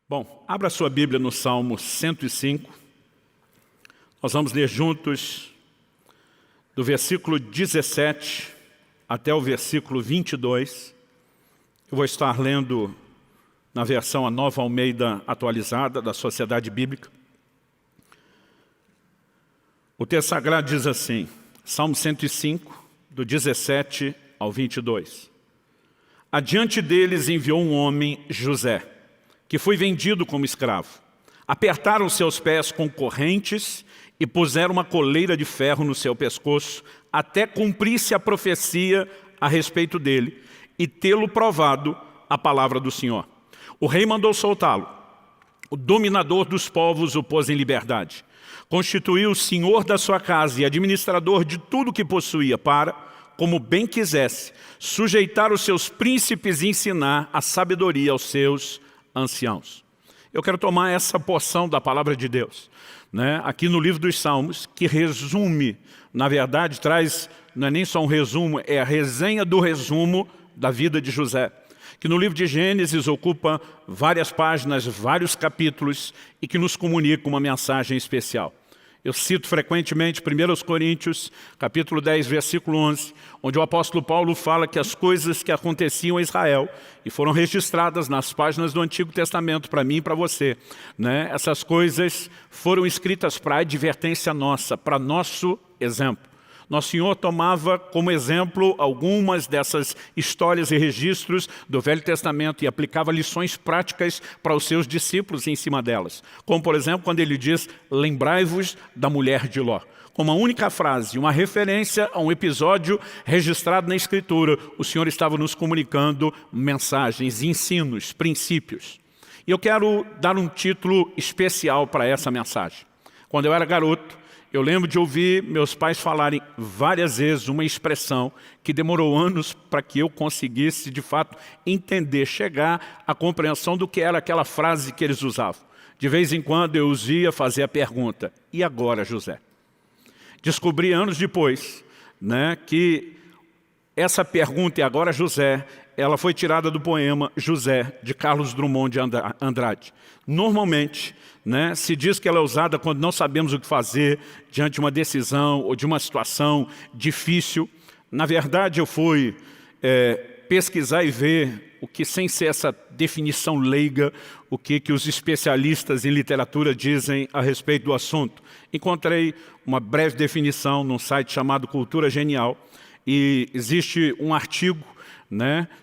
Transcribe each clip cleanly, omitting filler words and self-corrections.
Bom, abra sua Bíblia no Salmo 105. Nós vamos ler juntos do versículo 17 até o versículo 22. Eu vou estar lendo na versão A Nova Almeida Atualizada da Sociedade Bíblica. O texto sagrado diz assim, Salmo 105, do 17 ao 22. Adiante deles enviou um homem, José, que foi vendido como escravo. Apertaram seus pés com correntes e puseram uma coleira de ferro no seu pescoço, até cumprir-se a profecia a respeito dele e tê-lo provado a palavra do Senhor. O rei mandou soltá-lo. O dominador dos povos o pôs em liberdade. Constituiu o senhor da sua casa e administrador de tudo que possuía para, como bem quisesse, sujeitar os seus príncipes e ensinar a sabedoria aos seus anciãos. Eu quero tomar essa porção da palavra de Deus, aqui no livro dos Salmos, que resume, na verdade, traz, não é nem só um resumo, é a resenha do resumo da vida de José, que no livro de Gênesis ocupa várias páginas, vários capítulos e que nos comunica uma mensagem especial. Eu cito frequentemente 1 Coríntios, capítulo 10, versículo 11, onde o apóstolo Paulo fala que as coisas que aconteciam a Israel e foram registradas nas páginas do Antigo Testamento para mim e para você, essas coisas foram escritas para advertência nossa, para nosso exemplo. Nosso Senhor tomava como exemplo algumas dessas histórias e registros do Velho Testamento e aplicava lições práticas para os seus discípulos em cima delas. Como, por exemplo, quando ele diz, lembrai-vos da mulher de Ló. Com uma única frase, uma referência a um episódio registrado na Escritura, o Senhor estava nos comunicando mensagens, ensinos, princípios. E eu quero dar um título especial para essa mensagem. Quando eu era garoto, eu lembro de ouvir meus pais falarem várias vezes uma expressão que demorou anos para que eu conseguisse, de fato, entender, chegar à compreensão do que era aquela frase que eles usavam. De vez em quando eu os via fazer a pergunta, e agora, José? Descobri anos depois que essa pergunta, e agora, José, ela foi tirada do poema José, de Carlos Drummond de Andrade. Normalmente, se diz que ela é usada quando não sabemos o que fazer diante de uma decisão ou de uma situação difícil. Na verdade, eu fui pesquisar e ver o que, sem ser essa definição leiga, o que os especialistas em literatura dizem a respeito do assunto. Encontrei uma breve definição num site chamado Cultura Genial e existe um artigo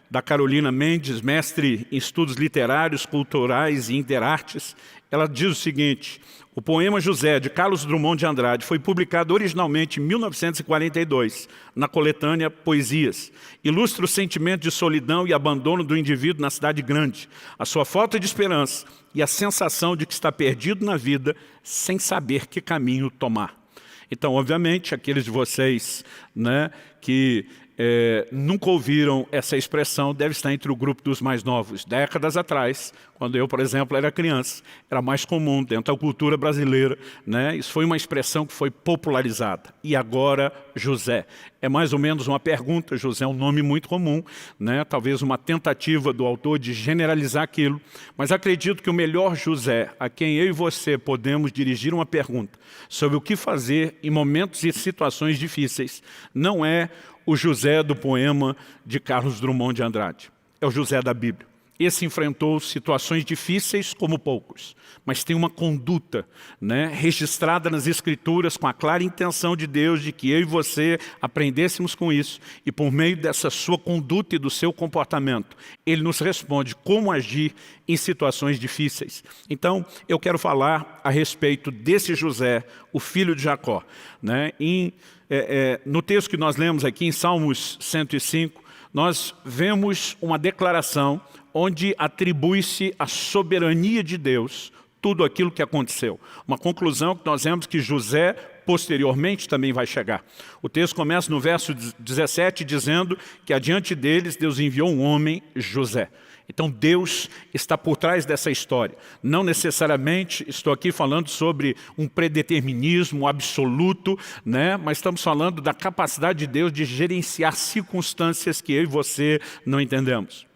da Carolina Mendes, mestre em estudos literários, culturais e interartes. Ela diz o seguinte, o poema José, de Carlos Drummond de Andrade, foi publicado originalmente em 1942, na coletânea Poesias. Ilustra o sentimento de solidão e abandono do indivíduo na cidade grande, a sua falta de esperança e a sensação de que está perdido na vida sem saber que caminho tomar. Então, obviamente, aqueles de vocês que nunca ouviram essa expressão, deve estar entre o grupo dos mais novos. Décadas atrás, quando eu, por exemplo, era criança, era mais comum dentro da cultura brasileira. Isso foi uma expressão que foi popularizada. E agora, José. É mais ou menos uma pergunta, José é um nome muito comum, talvez uma tentativa do autor de generalizar aquilo, mas acredito que o melhor José, a quem eu e você podemos dirigir uma pergunta sobre o que fazer em momentos e situações difíceis, não é o José do poema de Carlos Drummond de Andrade. É o José da Bíblia. Esse enfrentou situações difíceis como poucos, mas tem uma conduta registrada nas Escrituras com a clara intenção de Deus de que eu e você aprendêssemos com isso e por meio dessa sua conduta e do seu comportamento, ele nos responde como agir em situações difíceis. Então, eu quero falar a respeito desse José, o filho de Jacó. No texto que nós lemos aqui em Salmos 105, nós vemos uma declaração onde atribui-se à soberania de Deus tudo aquilo que aconteceu. Uma conclusão que nós vemos que José posteriormente também vai chegar. O texto começa no verso 17 dizendo que adiante deles Deus enviou um homem, José. Então Deus está por trás dessa história. Não necessariamente estou aqui falando sobre um predeterminismo absoluto, mas estamos falando da capacidade de Deus de gerenciar circunstâncias que eu e você não entendemos.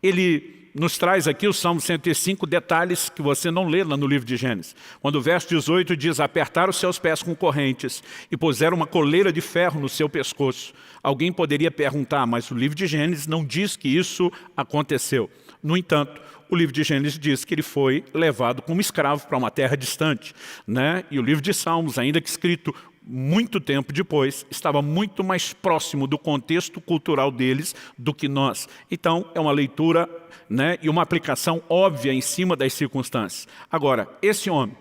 Ele nos traz aqui o Salmo 105 detalhes que você não lê lá no livro de Gênesis. Quando o verso 18 diz, apertaram os seus pés com correntes e puseram uma coleira de ferro no seu pescoço. Alguém poderia perguntar, mas o livro de Gênesis não diz que isso aconteceu. No entanto, o livro de Gênesis diz que ele foi levado como escravo para uma terra distante, né? E o livro de Salmos, ainda que escrito muito tempo depois, estava muito mais próximo do contexto cultural deles do que nós. Então, é uma leitura, né, e uma aplicação óbvia em cima das circunstâncias. Agora, esse homem,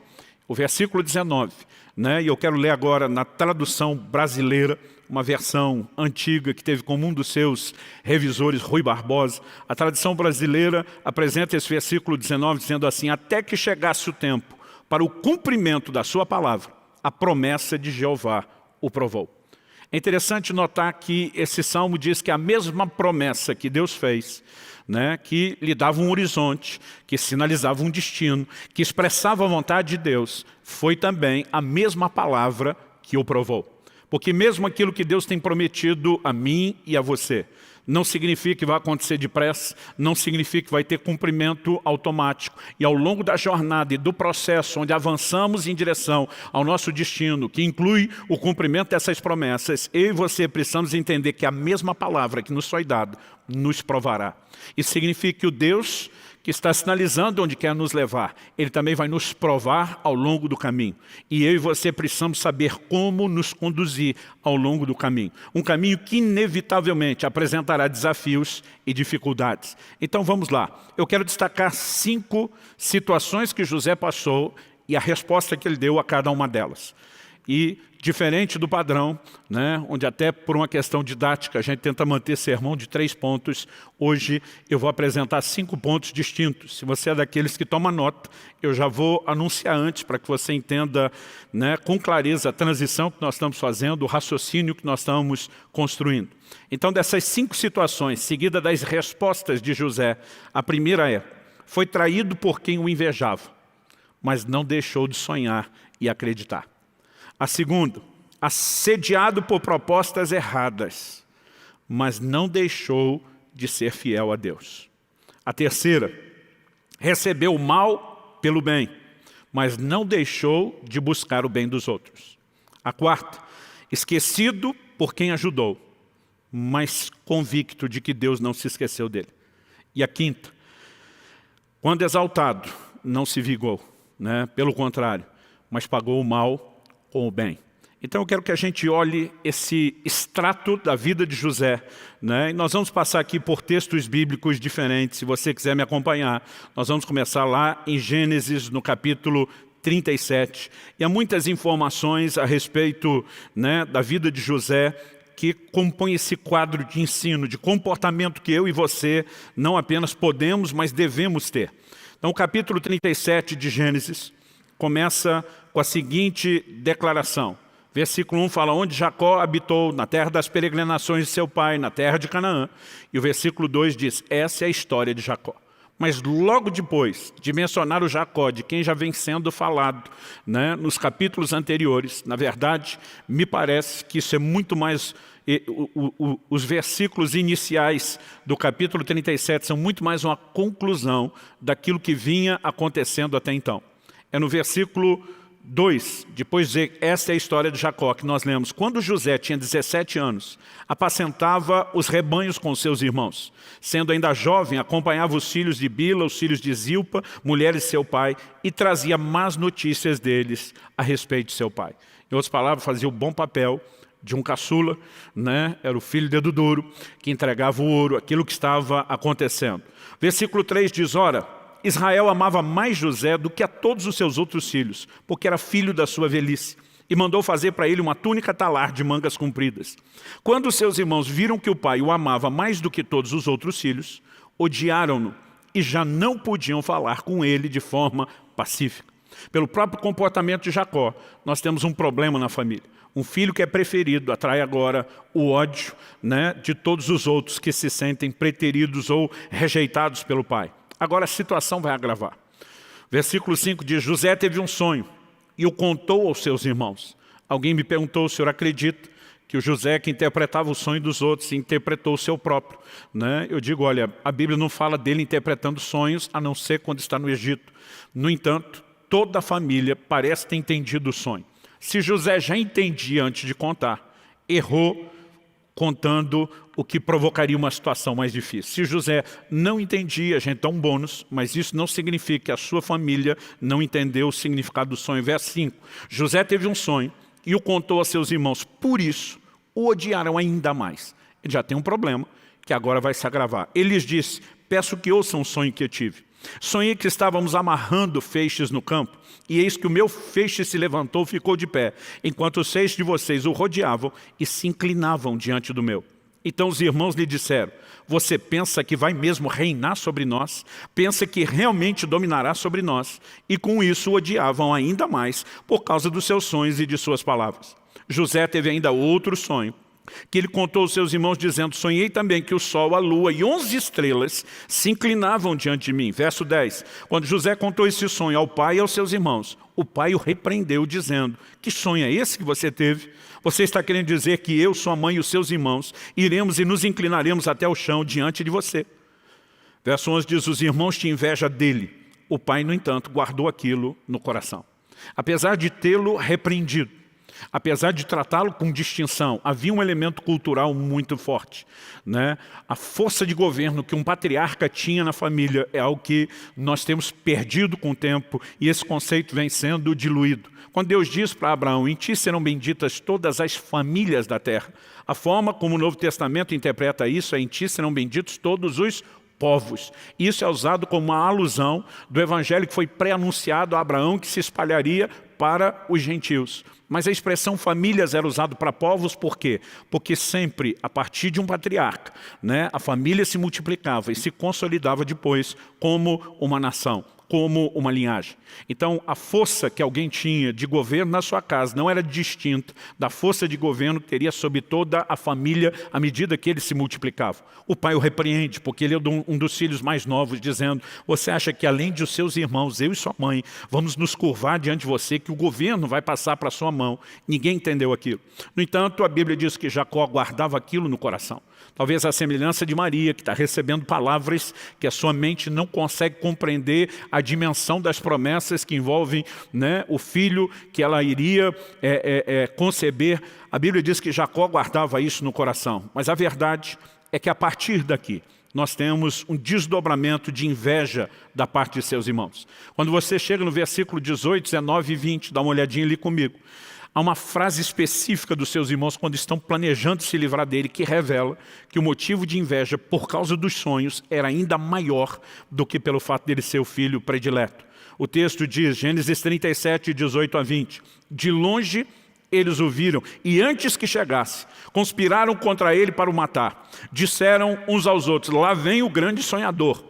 o versículo 19, né, e eu quero ler agora na tradução brasileira, uma versão antiga que teve como um dos seus revisores, Rui Barbosa. A tradução brasileira apresenta esse versículo 19 dizendo assim, até que chegasse o tempo para o cumprimento da sua palavra, a promessa de Jeová o provou. É interessante notar que esse salmo diz que a mesma promessa que Deus fez, né, que lhe dava um horizonte, que sinalizava um destino, que expressava a vontade de Deus, foi também a mesma palavra que o provou. Porque mesmo aquilo que Deus tem prometido a mim e a você, não significa que vai acontecer depressa, não significa que vai ter cumprimento automático. E ao longo da jornada e do processo, onde avançamos em direção ao nosso destino, que inclui o cumprimento dessas promessas, eu e você precisamos entender que a mesma palavra que nos foi dada nos provará. Isso significa que o Deus que está sinalizando onde quer nos levar, Ele também vai nos provar ao longo do caminho. E eu e você precisamos saber como nos conduzir ao longo do caminho. Um caminho que inevitavelmente apresentará desafios e dificuldades. Então vamos lá. Eu quero destacar 5 situações que José passou e a resposta que ele deu a cada uma delas. E, diferente do padrão, né, onde até por uma questão didática a gente tenta manter sermão de 3 pontos, hoje eu vou apresentar 5 pontos distintos. Se você é daqueles que toma nota, eu já vou anunciar antes para que você entenda, né, com clareza a transição que nós estamos fazendo, o raciocínio que nós estamos construindo. Então, dessas 5 situações, seguida das respostas de José, a primeira é, foi traído por quem o invejava, mas não deixou de sonhar e acreditar. A segunda, assediado por propostas erradas, mas não deixou de ser fiel a Deus. A terceira, recebeu o mal pelo bem, mas não deixou de buscar o bem dos outros. A quarta, esquecido por quem ajudou, mas convicto de que Deus não se esqueceu dele. E a quinta, quando exaltado, não se vingou, né? Pelo contrário, mas pagou o mal com o bem. Então eu quero que a gente olhe esse extrato da vida de José, né? E nós vamos passar aqui por textos bíblicos diferentes, se você quiser me acompanhar. Nós vamos começar lá em Gênesis, no capítulo 37. E há muitas informações a respeito, né, da vida de José, que compõe esse quadro de ensino, de comportamento que eu e você não apenas podemos, mas devemos ter. Então o capítulo 37 de Gênesis começa com a seguinte declaração. Versículo 1 fala, onde Jacó habitou na terra das peregrinações de seu pai, na terra de Canaã. E o versículo 2 diz, essa é a história de Jacó. Mas logo depois de mencionar o Jacó, de quem já vem sendo falado, né, nos capítulos anteriores, na verdade, me parece que isso é muito mais... Os versículos iniciais do capítulo 37 são muito mais uma conclusão daquilo que vinha acontecendo até então. É no versículo 2, depois de dizer, esta é a história de Jacó, que nós lemos. Quando José tinha 17 anos, apacentava os rebanhos com seus irmãos. Sendo ainda jovem, acompanhava os filhos de Bila, os filhos de Zilpa, mulheres de seu pai, e trazia más notícias deles a respeito de seu pai. Em outras palavras, fazia o bom papel de um caçula, né? Era o filho dedo duro, que entregava o ouro, aquilo que estava acontecendo. Versículo 3 diz, ora, Israel amava mais José do que a todos os seus outros filhos, porque era filho da sua velhice, e mandou fazer para ele uma túnica talar de mangas compridas. Quando seus irmãos viram que o pai o amava mais do que todos os outros filhos, odiaram-no e já não podiam falar com ele de forma pacífica. Pelo próprio comportamento de Jacó, nós temos um problema na família. Um filho que é preferido atrai agora o ódio, né, de todos os outros que se sentem preteridos ou rejeitados pelo pai. Agora a situação vai agravar. Versículo 5 diz, José teve um sonho e o contou aos seus irmãos. Alguém me perguntou, o senhor acredita que o José, que interpretava o sonho dos outros, interpretou o seu próprio. Né? Eu digo, olha, a Bíblia não fala dele interpretando sonhos, a não ser quando está no Egito. No entanto, toda a família parece ter entendido o sonho. Se José já entendia antes de contar, errou contando o que provocaria uma situação mais difícil. Se José não entendia, a gente dá um bônus, mas isso não significa que a sua família não entendeu o significado do sonho. Verso 5. José teve um sonho e o contou a seus irmãos. Por isso, o odiaram ainda mais. Ele já tem um problema que agora vai se agravar. Ele lhes disse, peço que ouçam o sonho que eu tive. Sonhei que estávamos amarrando feixes no campo, e eis que o meu feixe se levantou e ficou de pé, enquanto os 6 de vocês o rodeavam e se inclinavam diante do meu. Então os irmãos lhe disseram, você pensa que vai mesmo reinar sobre nós? Pensa que realmente dominará sobre nós? E com isso o odiavam ainda mais por causa dos seus sonhos e de suas palavras. José teve ainda outro sonho, que ele contou aos seus irmãos dizendo, sonhei também que o sol, a lua e 11 estrelas se inclinavam diante de mim. Verso 10, quando José contou esse sonho ao pai e aos seus irmãos, o pai o repreendeu dizendo, que sonho é esse que você teve? Você está querendo dizer que eu, sua mãe e os seus irmãos iremos e nos inclinaremos até o chão diante de você. Verso 11 diz, os irmãos tinham inveja dele. O pai, no entanto, guardou aquilo no coração. Apesar de tê-lo repreendido, apesar de tratá-lo com distinção, havia um elemento cultural muito forte. Né? A força de governo que um patriarca tinha na família é algo que nós temos perdido com o tempo e esse conceito vem sendo diluído. Quando Deus diz para Abraão, em ti serão benditas todas as famílias da terra, a forma como o Novo Testamento interpreta isso é em ti serão benditos todos os povos. Isso é usado como uma alusão do evangelho que foi pré-anunciado a Abraão que se espalharia para os gentios. Mas a expressão famílias era usada para povos por quê? Porque sempre, a partir de um patriarca, né, a família se multiplicava e se consolidava depois como uma nação, como uma linhagem. Então, a força que alguém tinha de governo na sua casa não era distinta da força de governo que teria sobre toda a família à medida que eles se multiplicavam. O pai o repreende, porque ele é um dos filhos mais novos, dizendo, você acha que além de seus irmãos, eu e sua mãe, vamos nos curvar diante de você, que o governo vai passar para a sua mão? Ninguém entendeu aquilo. No entanto, a Bíblia diz que Jacó guardava aquilo no coração. Talvez a semelhança de Maria, que está recebendo palavras que a sua mente não consegue compreender a dimensão das promessas que envolvem, né, o filho que ela iria conceber. A Bíblia diz que Jacó guardava isso no coração. Mas a verdade é que a partir daqui, nós temos um desdobramento de inveja da parte de seus irmãos. Quando você chega no versículo 18, 19 e 20, dá uma olhadinha ali comigo. Há uma frase específica dos seus irmãos quando estão planejando se livrar dele que revela que o motivo de inveja por causa dos sonhos era ainda maior do que pelo fato dele ser o filho predileto. O texto diz, Gênesis 37, 18 a 20, de longe eles o viram e antes que chegasse, conspiraram contra ele para o matar. Disseram uns aos outros, lá vem o grande sonhador.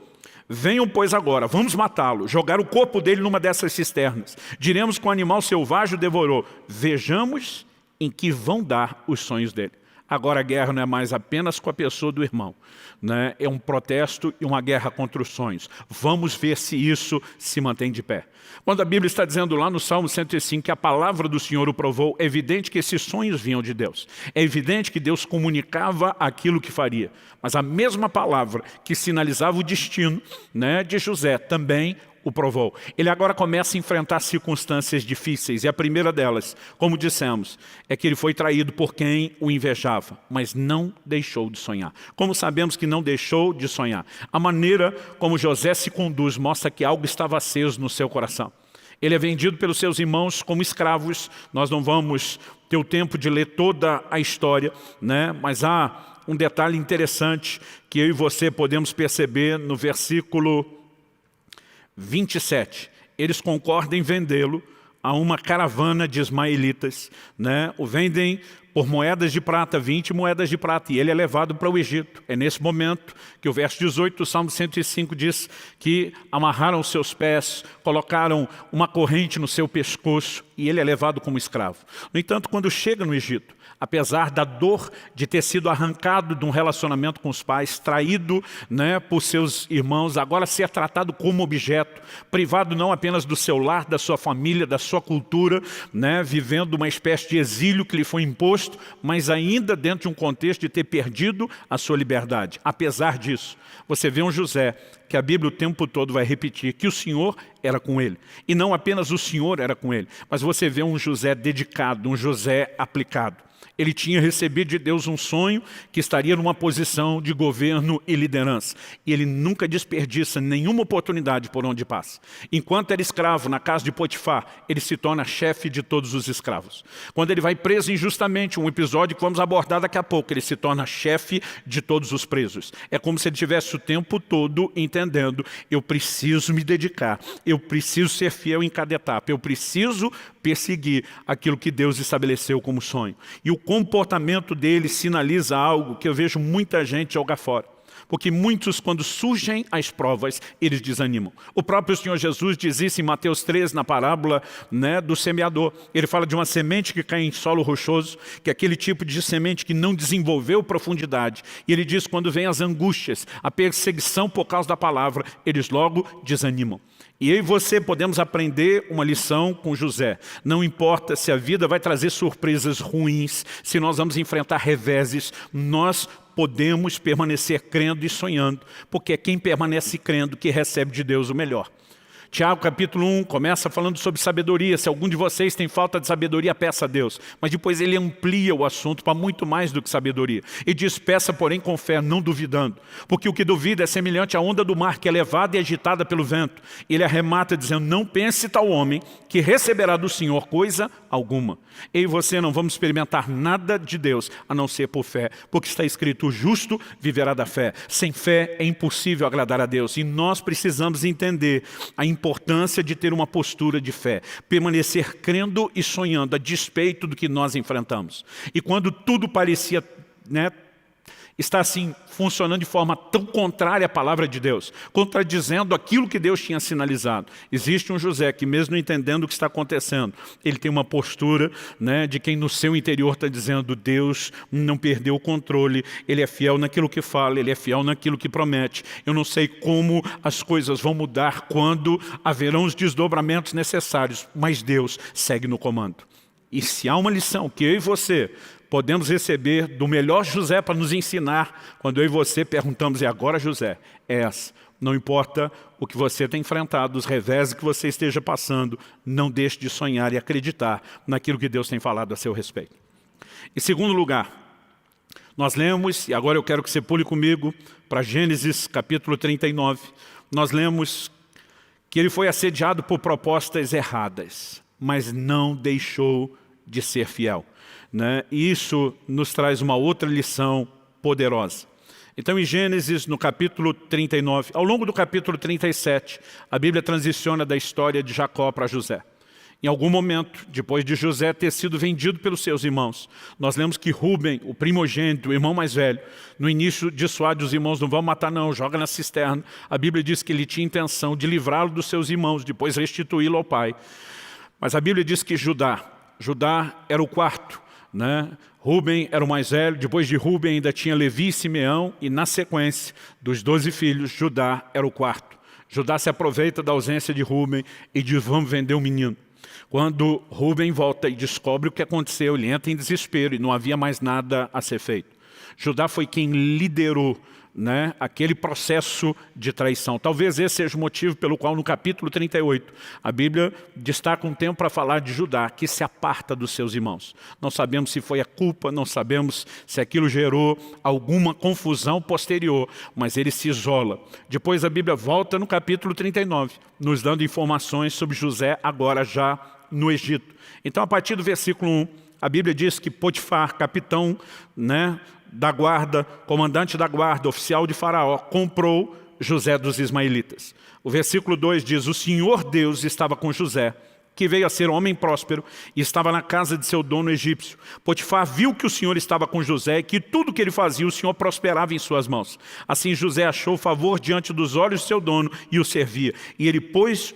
Venham, pois, agora, vamos matá-lo, jogar o corpo dele numa dessas cisternas. Diremos que o animal selvagem o devorou. Vejamos em que vão dar os sonhos dele. Agora a guerra não é mais apenas com a pessoa do irmão, né? É um protesto e uma guerra contra os sonhos. Vamos ver se isso se mantém de pé. Quando a Bíblia está dizendo lá no Salmo 105 que a palavra do Senhor o provou, é evidente que esses sonhos vinham de Deus. É evidente que Deus comunicava aquilo que faria. Mas a mesma palavra que sinalizava o destino, né, de José também o provou. Ele agora começa a enfrentar circunstâncias difíceis, e a primeira delas, como dissemos, é que ele foi traído por quem o invejava, mas não deixou de sonhar. Como sabemos que não deixou de sonhar? A maneira como José se conduz mostra que algo estava aceso no seu coração. Ele é vendido pelos seus irmãos como escravos. Nós não vamos ter o tempo de ler toda a história, né? Mas há um detalhe interessante que eu e você podemos perceber no versículo 27, eles concordam em vendê-lo a uma caravana de ismaelitas, né? O vendem por moedas de prata, 20 moedas de prata, e ele é levado para o Egito. É nesse momento que o verso 18 do Salmo 105 diz que amarraram os seus pés, colocaram uma corrente no seu pescoço e ele é levado como escravo. No entanto, quando chega no Egito, apesar da dor de ter sido arrancado de um relacionamento com os pais, traído, né, por seus irmãos, agora ser tratado como objeto, privado não apenas do seu lar, da sua família, da sua cultura, né, vivendo uma espécie de exílio que lhe foi imposto posto, mas ainda dentro de um contexto de ter perdido a sua liberdade. Apesar disso, você vê um José que a Bíblia o tempo todo vai repetir que o Senhor era com ele. E não apenas o Senhor era com ele, mas você vê um José dedicado, um José aplicado. Ele tinha recebido de Deus um sonho que estaria numa posição de governo e liderança. E ele nunca desperdiça nenhuma oportunidade por onde passa. Enquanto era escravo na casa de Potifar, ele se torna chefe de todos os escravos. Quando ele vai preso injustamente, um episódio que vamos abordar daqui a pouco, ele se torna chefe de todos os presos. É como se ele tivesse o tempo todo entendendo, eu preciso me dedicar, eu preciso ser fiel em cada etapa, eu preciso perseguir aquilo que Deus estabeleceu como sonho. E o comportamento dele sinaliza algo que eu vejo muita gente jogar fora. Porque muitos, quando surgem as provas, eles desanimam. O próprio Senhor Jesus diz isso em Mateus 13, na parábola, né, do semeador. Ele fala de uma semente que cai em solo rochoso, que é aquele tipo de semente que não desenvolveu profundidade. E ele diz, quando vem as angústias, a perseguição por causa da palavra, eles logo desanimam. E eu e você podemos aprender uma lição com José. Não importa se a vida vai trazer surpresas ruins, se nós vamos enfrentar reveses, nós podemos permanecer crendo e sonhando, porque é quem permanece crendo que recebe de Deus o melhor. Tiago capítulo 1 começa falando sobre sabedoria. Se algum de vocês tem falta de sabedoria, peça a Deus. Mas depois ele amplia o assunto para muito mais do que sabedoria. E diz, peça porém com fé, não duvidando. Porque o que duvida é semelhante à onda do mar que é levada e agitada pelo vento. Ele arremata dizendo, não pense tal homem que receberá do Senhor coisa alguma. Eu e você não vamos experimentar nada de Deus, a não ser por fé. Porque está escrito, o justo viverá da fé. Sem fé é impossível agradar a Deus. E nós precisamos entender a importância de ter uma postura de fé, permanecer crendo e sonhando a despeito do que nós enfrentamos. E quando tudo parecia, está assim, funcionando de forma tão contrária à palavra de Deus, contradizendo aquilo que Deus tinha sinalizado. Existe um José que, mesmo entendendo o que está acontecendo, ele tem uma postura de quem no seu interior está dizendo, Deus não perdeu o controle, Ele é fiel naquilo que fala, Ele é fiel naquilo que promete. Eu não sei como as coisas vão mudar, quando haverão os desdobramentos necessários, mas Deus segue no comando. E se há uma lição que eu e você podemos receber do melhor José para nos ensinar, quando eu e você perguntamos, e agora José? É essa. Não importa o que você tem enfrentado, os reveses que você esteja passando, não deixe de sonhar e acreditar naquilo que Deus tem falado a seu respeito. Em segundo lugar, nós lemos, e agora eu quero que você pule comigo para Gênesis capítulo 39, nós lemos que ele foi assediado por propostas erradas, mas não deixou de ser fiel. E isso nos traz uma outra lição poderosa. Então, em Gênesis, no capítulo 39, ao longo do capítulo 37, a Bíblia transiciona da história de Jacó para José. Em algum momento, depois de José ter sido vendido pelos seus irmãos, nós lemos que Rúben, o primogênito, o irmão mais velho, no início dissuade os irmãos, não vão matar não, joga na cisterna. A Bíblia diz que ele tinha intenção de livrá-lo dos seus irmãos, depois restituí-lo ao pai. Mas a Bíblia diz que Judá era o quarto. Rúben era o mais velho, depois de Rúben ainda tinha Levi e Simeão, e na sequência dos 12 filhos, Judá era o quarto. Judá se aproveita da ausência de Rúben e diz, vamos vender o menino. Quando Rúben volta e descobre o que aconteceu, ele entra em desespero e não havia mais nada a ser feito. Judá foi quem liderou aquele processo de traição. Talvez esse seja o motivo pelo qual no capítulo 38 a Bíblia destaca um tempo para falar de Judá, que se aparta dos seus irmãos. Não sabemos se foi a culpa, não sabemos se aquilo gerou alguma confusão posterior, mas ele se isola. Depois a Bíblia volta no capítulo 39, nos dando informações sobre José agora já no Egito. Então, a partir do versículo 1, a Bíblia diz que Potifar, capitão da guarda, comandante da guarda, oficial de Faraó, comprou José dos ismaelitas. O versículo 2 diz, o Senhor Deus estava com José, que veio a ser homem próspero e estava na casa de seu dono egípcio. Potifar viu que o Senhor estava com José e que tudo que ele fazia o Senhor prosperava em suas mãos. Assim José achou favor diante dos olhos de seu dono e o servia. E ele pôs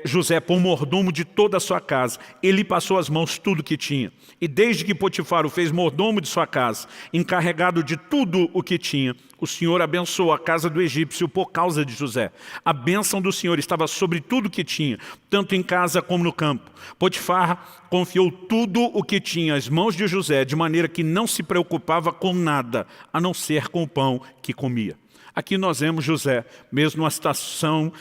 José por mordomo de toda a sua casa. Ele passou às mãos tudo que tinha. E desde que Potifar o fez mordomo de sua casa, encarregado de tudo o que tinha, o Senhor abençoou a casa do egípcio por causa de José. A bênção do Senhor estava sobre tudo o que tinha, tanto em casa como no campo. Potifar confiou tudo o que tinha às mãos de José, de maneira que não se preocupava com nada, a não ser com o pão que comia. Aqui nós vemos José, mesmo numa situação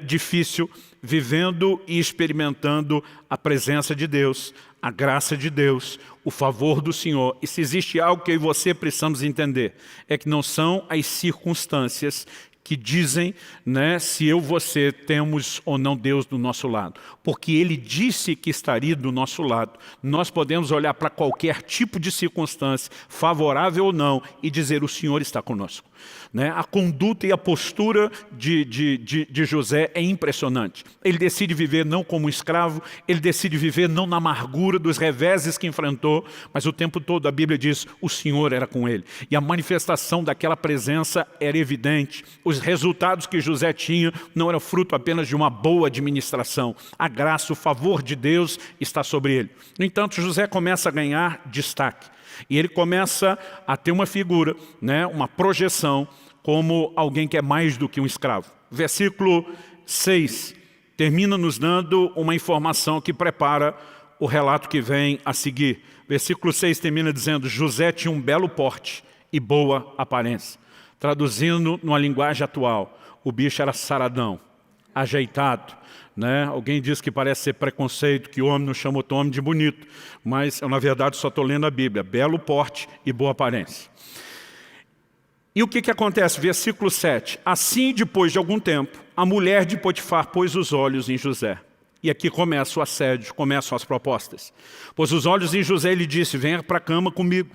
difícil, vivendo e experimentando a presença de Deus, a graça de Deus, o favor do Senhor. E se existe algo que eu e você precisamos entender, é que não são as circunstâncias que dizem se eu e você temos ou não Deus do nosso lado. Porque Ele disse que estaria do nosso lado. Nós podemos olhar para qualquer tipo de circunstância, favorável ou não, e dizer: o Senhor está conosco. A conduta e a postura de José é impressionante. Ele decide viver não como um escravo, ele decide viver não na amargura dos reveses que enfrentou, mas o tempo todo a Bíblia diz: o Senhor era com ele. E a manifestação daquela presença era evidente. Os resultados que José tinha não eram fruto apenas de uma boa administração. A graça, o favor de Deus está sobre ele. No entanto, José começa a ganhar destaque. E ele começa a ter uma figura, uma projeção, como alguém que é mais do que um escravo. Versículo 6 termina nos dando uma informação que prepara o relato que vem a seguir. Versículo 6 termina dizendo: José tinha um belo porte e boa aparência. Traduzindo numa linguagem atual, o bicho era saradão, ajeitado. Alguém diz que parece ser preconceito, que o homem não chama outro homem de bonito, mas eu na verdade só estou lendo a Bíblia. Belo porte e boa aparência. E o que acontece? Versículo 7. Assim, depois de algum tempo, a mulher de Potifar pôs os olhos em José. E aqui começa o assédio, começam as propostas. Pôs os olhos em José e lhe disse: venha para a cama comigo.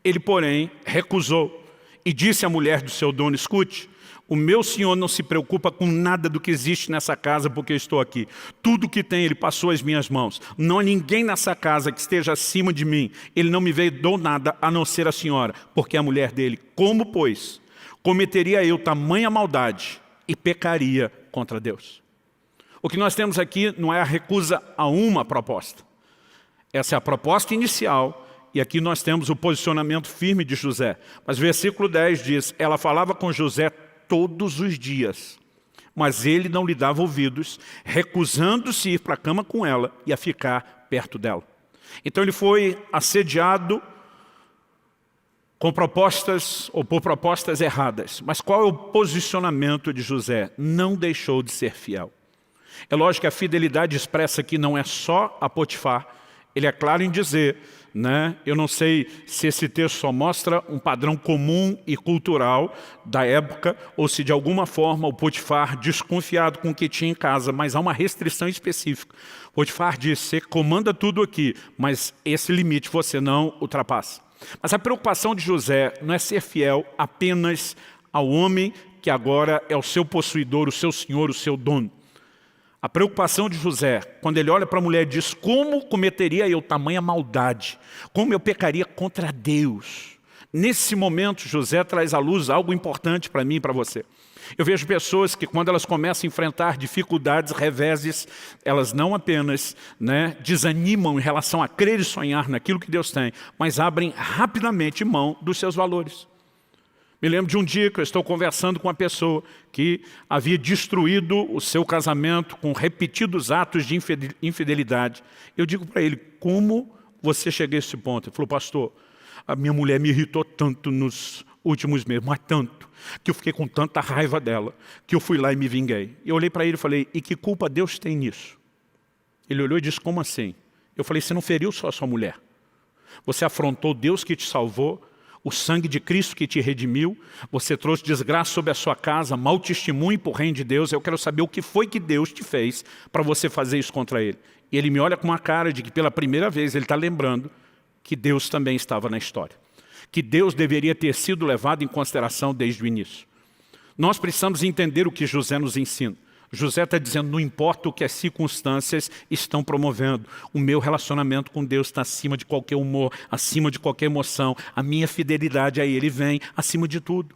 Ele, porém, recusou e disse à mulher do seu dono: escute, o meu senhor não se preocupa com nada do que existe nessa casa porque eu estou aqui. Tudo que tem ele passou às minhas mãos. Não há ninguém nessa casa que esteja acima de mim. Ele não me veio do nada a não ser a senhora, porque é a mulher dele. Como, pois, cometeria eu tamanha maldade e pecaria contra Deus? O que nós temos aqui não é a recusa a uma proposta. Essa é a proposta inicial. E aqui nós temos o posicionamento firme de José. Mas o versículo 10 diz: ela falava com José todos os dias, mas ele não lhe dava ouvidos, recusando-se ir para a cama com ela e a ficar perto dela. Então ele foi assediado com propostas ou por propostas erradas. Mas qual é o posicionamento de José? Não deixou de ser fiel. É lógico que a fidelidade expressa aqui não é só a Potifar. Ele é claro em dizer, eu não sei se esse texto só mostra um padrão comum e cultural da época, ou se de alguma forma o Potifar, desconfiado com o que tinha em casa, mas há uma restrição específica. Potifar diz: você comanda tudo aqui, mas esse limite você não ultrapassa. Mas a preocupação de José não é ser fiel apenas ao homem que agora é o seu possuidor, o seu senhor, o seu dono. A preocupação de José, quando ele olha para a mulher, diz: como cometeria eu tamanha maldade? Como eu pecaria contra Deus? Nesse momento, José traz à luz algo importante para mim e para você. Eu vejo pessoas que, quando elas começam a enfrentar dificuldades, reveses, elas não apenas desanimam em relação a crer e sonhar naquilo que Deus tem, mas abrem rapidamente mão dos seus valores. Me lembro de um dia que eu estou conversando com uma pessoa que havia destruído o seu casamento com repetidos atos de infidelidade. Eu digo para ele: como você chegou a esse ponto? Ele falou: pastor, a minha mulher me irritou tanto nos últimos meses, mas tanto, que eu fiquei com tanta raiva dela, que eu fui lá e me vinguei. Eu olhei para ele e falei: e que culpa Deus tem nisso? Ele olhou e disse: como assim? Eu falei: você não feriu só a sua mulher. Você afrontou Deus que te salvou, o sangue de Cristo que te redimiu, você trouxe desgraça sobre a sua casa, mau testemunho por reino de Deus. Eu quero saber o que foi que Deus te fez para você fazer isso contra ele. E ele me olha com uma cara de que pela primeira vez ele está lembrando que Deus também estava na história. Que Deus deveria ter sido levado em consideração desde o início. Nós precisamos entender o que José nos ensina. José está dizendo: não importa o que as circunstâncias estão promovendo, o meu relacionamento com Deus está acima de qualquer humor, acima de qualquer emoção, a minha fidelidade a Ele vem acima de tudo.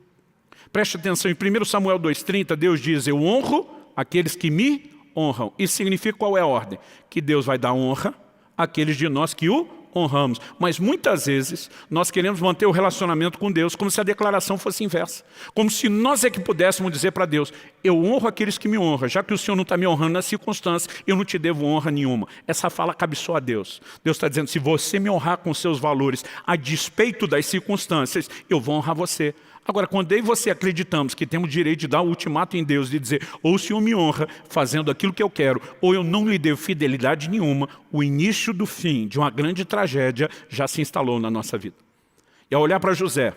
Preste atenção, em 1 Samuel 2,30, Deus diz: eu honro aqueles que me honram. Isso significa qual é a ordem? Que Deus vai dar honra àqueles de nós que o honramos. Mas muitas vezes nós queremos manter o relacionamento com Deus como se a declaração fosse inversa. Como se nós é que pudéssemos dizer para Deus, eu honro aqueles que me honram, já que o Senhor não está me honrando nas circunstâncias, eu não te devo honra nenhuma. Essa fala cabe só a Deus. Deus está dizendo, se você me honrar com seus valores, a despeito das circunstâncias, eu vou honrar você. Agora, quando eu e você acreditamos que temos o direito de dar o ultimato em Deus, de dizer, ou o Senhor me honra fazendo aquilo que eu quero, ou eu não lhe devo fidelidade nenhuma, o início do fim de uma grande tragédia já se instalou na nossa vida. E ao olhar para José,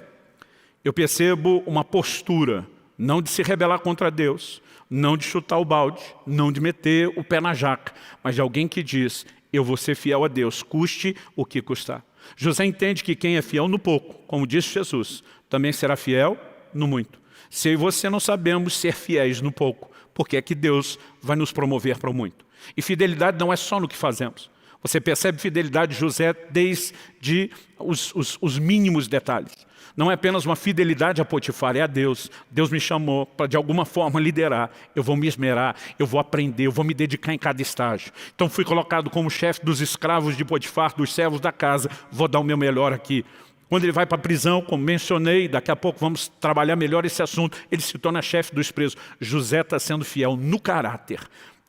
eu percebo uma postura, não de se rebelar contra Deus, não de chutar o balde, não de meter o pé na jaca, mas de alguém que diz, eu vou ser fiel a Deus, custe o que custar. José entende que quem é fiel no pouco, como disse Jesus, também será fiel no muito. Se eu e você não sabemos ser fiéis no pouco, porque é que Deus vai nos promover para o muito. E fidelidade não é só no que fazemos. Você percebe fidelidade de José desde os mínimos detalhes. Não é apenas uma fidelidade a Potifar, é a Deus. Deus me chamou para de alguma forma liderar. Eu vou me esmerar, eu vou aprender, eu vou me dedicar em cada estágio. Então fui colocado como chefe dos escravos de Potifar, dos servos da casa. Vou dar o meu melhor aqui. Quando ele vai para a prisão, como mencionei, daqui a pouco vamos trabalhar melhor esse assunto, ele se torna chefe dos presos. José está sendo fiel no caráter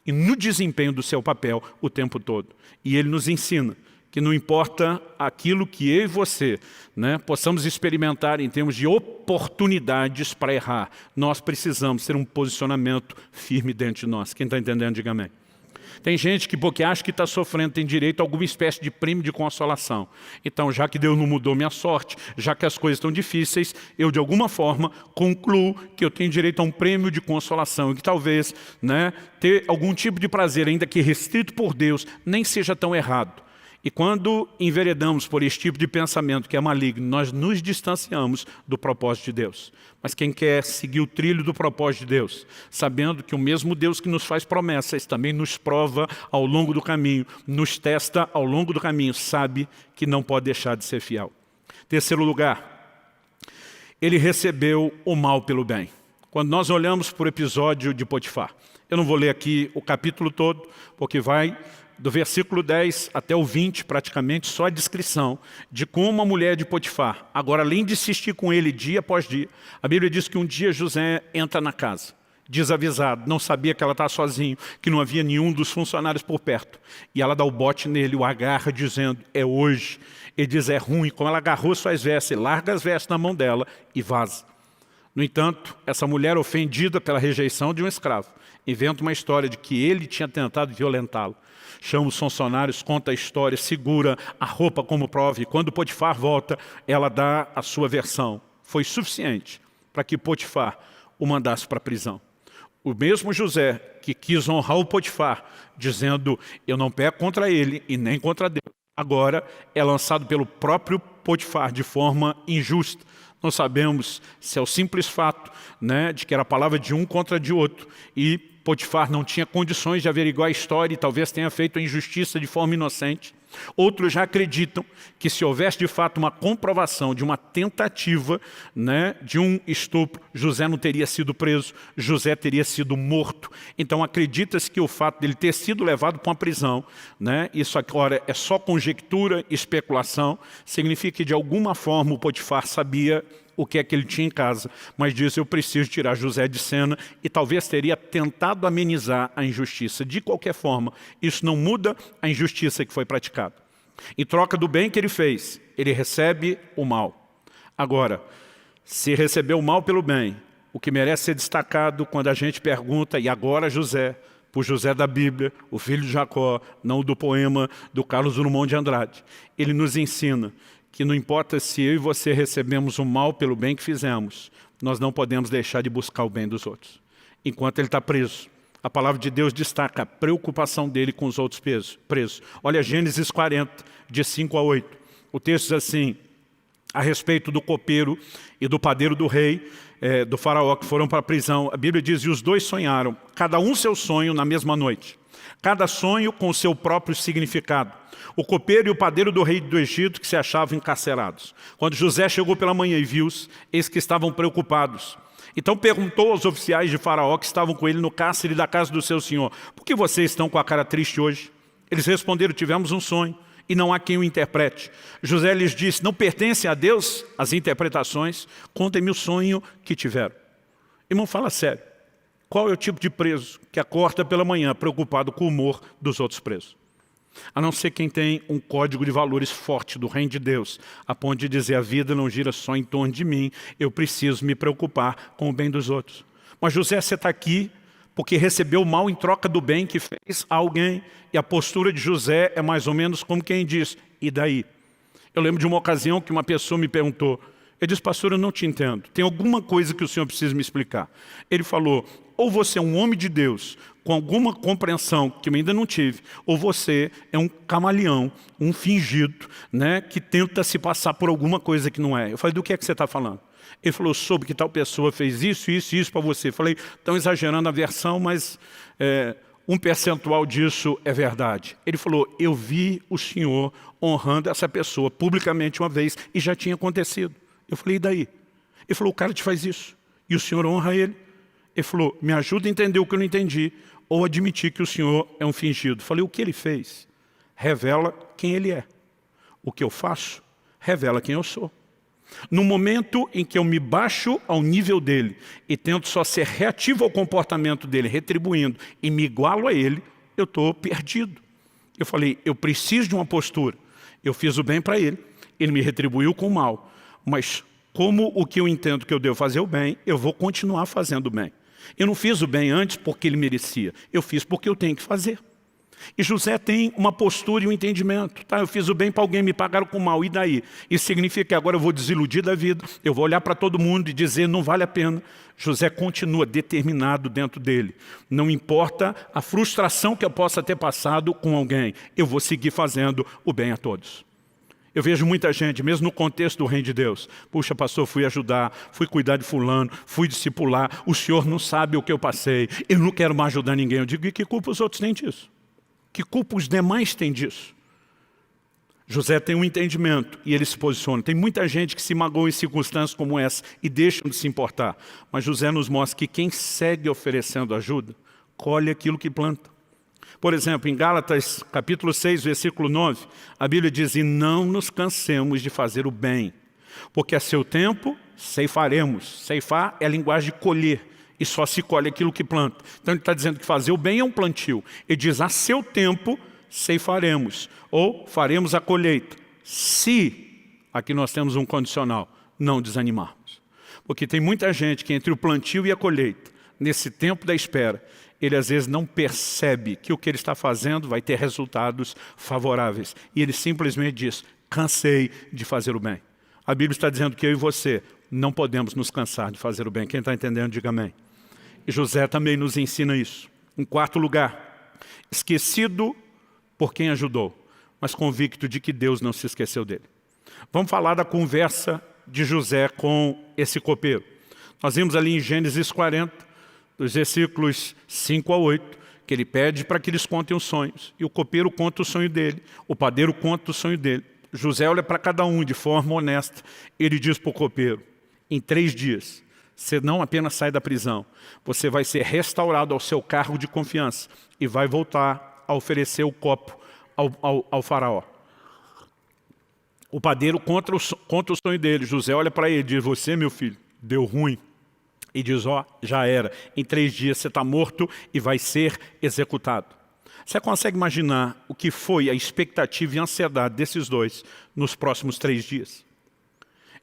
e no desempenho do seu papel o tempo todo. E ele nos ensina que não importa aquilo que eu e você possamos experimentar em termos de oportunidades para errar, nós precisamos ter um posicionamento firme dentro de nós. Quem está entendendo, diga amém. Tem gente que, porque acha que está sofrendo, tem direito a alguma espécie de prêmio de consolação. Então, já que Deus não mudou minha sorte, já que as coisas estão difíceis, eu, de alguma forma, concluo que eu tenho direito a um prêmio de consolação e que talvez ter algum tipo de prazer, ainda que restrito por Deus, nem seja tão errado. E quando enveredamos por esse tipo de pensamento que é maligno, nós nos distanciamos do propósito de Deus. Mas quem quer seguir o trilho do propósito de Deus, sabendo que o mesmo Deus que nos faz promessas também nos prova ao longo do caminho, nos testa ao longo do caminho, sabe que não pode deixar de ser fiel. Terceiro lugar, ele recebeu o mal pelo bem. Quando nós olhamos para o episódio de Potifar, eu não vou ler aqui o capítulo todo, porque vai do versículo 10 até o 20, praticamente, só a descrição de como a mulher de Potifar, agora além de insistir com ele dia após dia, a Bíblia diz que um dia José entra na casa, desavisado, não sabia que ela estava sozinha, que não havia nenhum dos funcionários por perto. E ela dá o bote nele, o agarra dizendo, é hoje. Ele diz, é ruim. Como ela agarrou suas vestes, ele larga as vestes na mão dela e vaza. No entanto, essa mulher ofendida pela rejeição de um escravo, inventa uma história de que ele tinha tentado violentá-lo. Chama os funcionários, conta a história, segura a roupa como prova. E quando Potifar volta, ela dá a sua versão. Foi suficiente para que Potifar o mandasse para a prisão. O mesmo José que quis honrar o Potifar, dizendo, eu não peco contra ele e nem contra Deus. Agora é lançado pelo próprio Potifar de forma injusta. Não sabemos se é o simples fato de que era a palavra de um contra de outro. E Potifar não tinha condições de averiguar a história e talvez tenha feito a injustiça de forma inocente. Outros já acreditam que se houvesse de fato uma comprovação de uma tentativa de um estupro, José não teria sido preso, José teria sido morto. Então acredita-se que o fato dele ter sido levado para uma prisão, isso agora é só conjectura, especulação, significa que de alguma forma o Potifar sabia o que é que ele tinha em casa, mas disse, eu preciso tirar José de cena, e talvez teria tentado amenizar a injustiça. De qualquer forma, isso não muda a injustiça que foi praticada. Em troca do bem que ele fez, ele recebe o mal. Agora, se recebeu o mal pelo bem, o que merece ser destacado quando a gente pergunta, e agora José, por José da Bíblia, o filho de Jacó, não do poema do Carlos Drummond de Andrade, ele nos ensina que não importa se eu e você recebemos o mal pelo bem que fizemos, nós não podemos deixar de buscar o bem dos outros. Enquanto ele está preso, a palavra de Deus destaca a preocupação dele com os outros presos. Olha Gênesis 40, de 5 a 8. O texto diz assim, a respeito do copeiro e do padeiro do rei, do faraó, que foram para a prisão. A Bíblia diz, e os dois sonharam, cada um seu sonho na mesma noite. Cada sonho com o seu próprio significado. O copeiro e o padeiro do rei do Egito que se achavam encarcerados. Quando José chegou pela manhã e viu-os, eis que estavam preocupados. Então perguntou aos oficiais de Faraó que estavam com ele no cárcere da casa do seu senhor: por que vocês estão com a cara triste hoje? Eles responderam: tivemos um sonho e não há quem o interprete. José lhes disse: não pertencem a Deus as interpretações? Contem-me o sonho que tiveram. Irmão, fala sério. Qual é o tipo de preso que acorda pela manhã preocupado com o humor dos outros presos? A não ser quem tem um código de valores forte do reino de Deus, a ponto de dizer: a vida não gira só em torno de mim, eu preciso me preocupar com o bem dos outros. Mas José, você está aqui porque recebeu o mal em troca do bem que fez a alguém. E a postura de José é mais ou menos como quem diz: e daí? Eu lembro de uma ocasião que uma pessoa me perguntou, eu disse: pastor, eu não te entendo, tem alguma coisa que o senhor precisa me explicar. Ele falou: ou você é um homem de Deus com alguma compreensão que eu ainda não tive, ou você é um camaleão, um fingido, né, que tenta se passar por alguma coisa que não é. Eu falei: do que é que você está falando? Ele falou: soube que tal pessoa fez isso, isso e isso para você. Eu falei: estão exagerando a versão, mas um percentual disso é verdade. Ele falou: eu vi o senhor honrando essa pessoa publicamente uma vez e já tinha acontecido. Eu falei: e daí? Ele falou: o cara te faz isso e o senhor honra ele. Ele falou: me ajuda a entender o que eu não entendi, ou admitir que o senhor é um fingido. Eu falei: o que ele fez revela quem ele é. O que eu faço revela quem eu sou. No momento em que eu me baixo ao nível dele e tento só ser reativo ao comportamento dele, retribuindo, e me igualo a ele, eu estou perdido. Eu falei: eu preciso de uma postura. Eu fiz o bem para ele, ele me retribuiu com o mal, mas como o que eu entendo que eu devo fazer o bem, eu vou continuar fazendo o bem. Eu não fiz o bem antes porque ele merecia, eu fiz porque eu tenho que fazer. E José tem uma postura e um entendimento. Tá, eu fiz o bem para alguém, me pagaram com o mal, e daí? Isso significa que agora eu vou desiludir da vida, eu vou olhar para todo mundo e dizer: não vale a pena. José continua determinado dentro dele. Não importa a frustração que eu possa ter passado com alguém, eu vou seguir fazendo o bem a todos. Eu vejo muita gente, mesmo no contexto do reino de Deus: puxa, pastor, fui ajudar, fui cuidar de fulano, fui discipular, o senhor não sabe o que eu passei, eu não quero mais ajudar ninguém. Eu digo: e que culpa os outros têm disso? Que culpa os demais têm disso? José tem um entendimento e ele se posiciona. Tem muita gente que se magoa em circunstâncias como essa e deixam de se importar. Mas José nos mostra que quem segue oferecendo ajuda, colhe aquilo que planta. Por exemplo, em Gálatas capítulo 6, versículo 9, a Bíblia diz: e não nos cansemos de fazer o bem, porque a seu tempo ceifaremos. Ceifar é a linguagem de colher, e só se colhe aquilo que planta. Então ele está dizendo que fazer o bem é um plantio. Ele diz: a seu tempo ceifaremos, ou faremos a colheita, se, aqui nós temos um condicional, não desanimarmos. Porque tem muita gente que entre o plantio e a colheita, nesse tempo da espera, ele às vezes não percebe que o que ele está fazendo vai ter resultados favoráveis. E ele simplesmente diz: cansei de fazer o bem. A Bíblia está dizendo que eu e você não podemos nos cansar de fazer o bem. Quem está entendendo, diga amém. E José também nos ensina isso. Em quarto lugar, esquecido por quem ajudou, mas convicto de que Deus não se esqueceu dele. Vamos falar da conversa de José com esse copeiro. Nós vimos ali em Gênesis 40, dos versículos 5 a 8, que ele pede para que eles contem os sonhos. E o copeiro conta o sonho dele, o padeiro conta o sonho dele. José olha para cada um de forma honesta. Ele diz para o copeiro: em 3 dias, você não apenas sai da prisão, você vai ser restaurado ao seu cargo de confiança e vai voltar a oferecer o copo ao faraó. O padeiro conta o sonho dele. José olha para ele e diz: você, meu filho, deu ruim. E diz: ó, já era, em 3 dias você está morto e vai ser executado. Você consegue imaginar o que foi a expectativa e a ansiedade desses dois nos próximos 3 dias?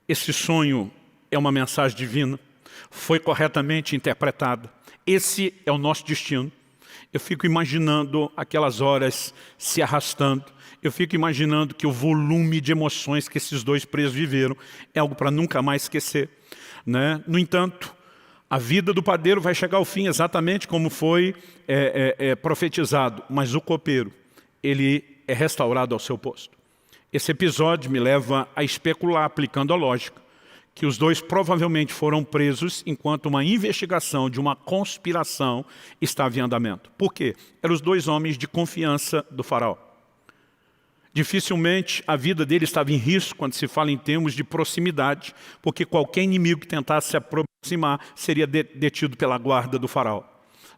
Esse sonho é uma mensagem divina, foi corretamente interpretada. Esse é o nosso destino. Eu fico imaginando aquelas horas se arrastando. Eu fico imaginando que o volume de emoções que esses dois presos viveram é algo para nunca mais esquecer, né? No entanto, a vida do padeiro vai chegar ao fim exatamente como foi profetizado. Mas o copeiro, ele é restaurado ao seu posto. Esse episódio me leva a especular, aplicando a lógica, que os dois provavelmente foram presos enquanto uma investigação de uma conspiração estava em andamento. Por quê? Eram os 2 homens de confiança do faraó. Dificilmente a vida dele estava em risco quando se fala em termos de proximidade, porque qualquer inimigo que tentasse se aproximar seria detido pela guarda do faraó.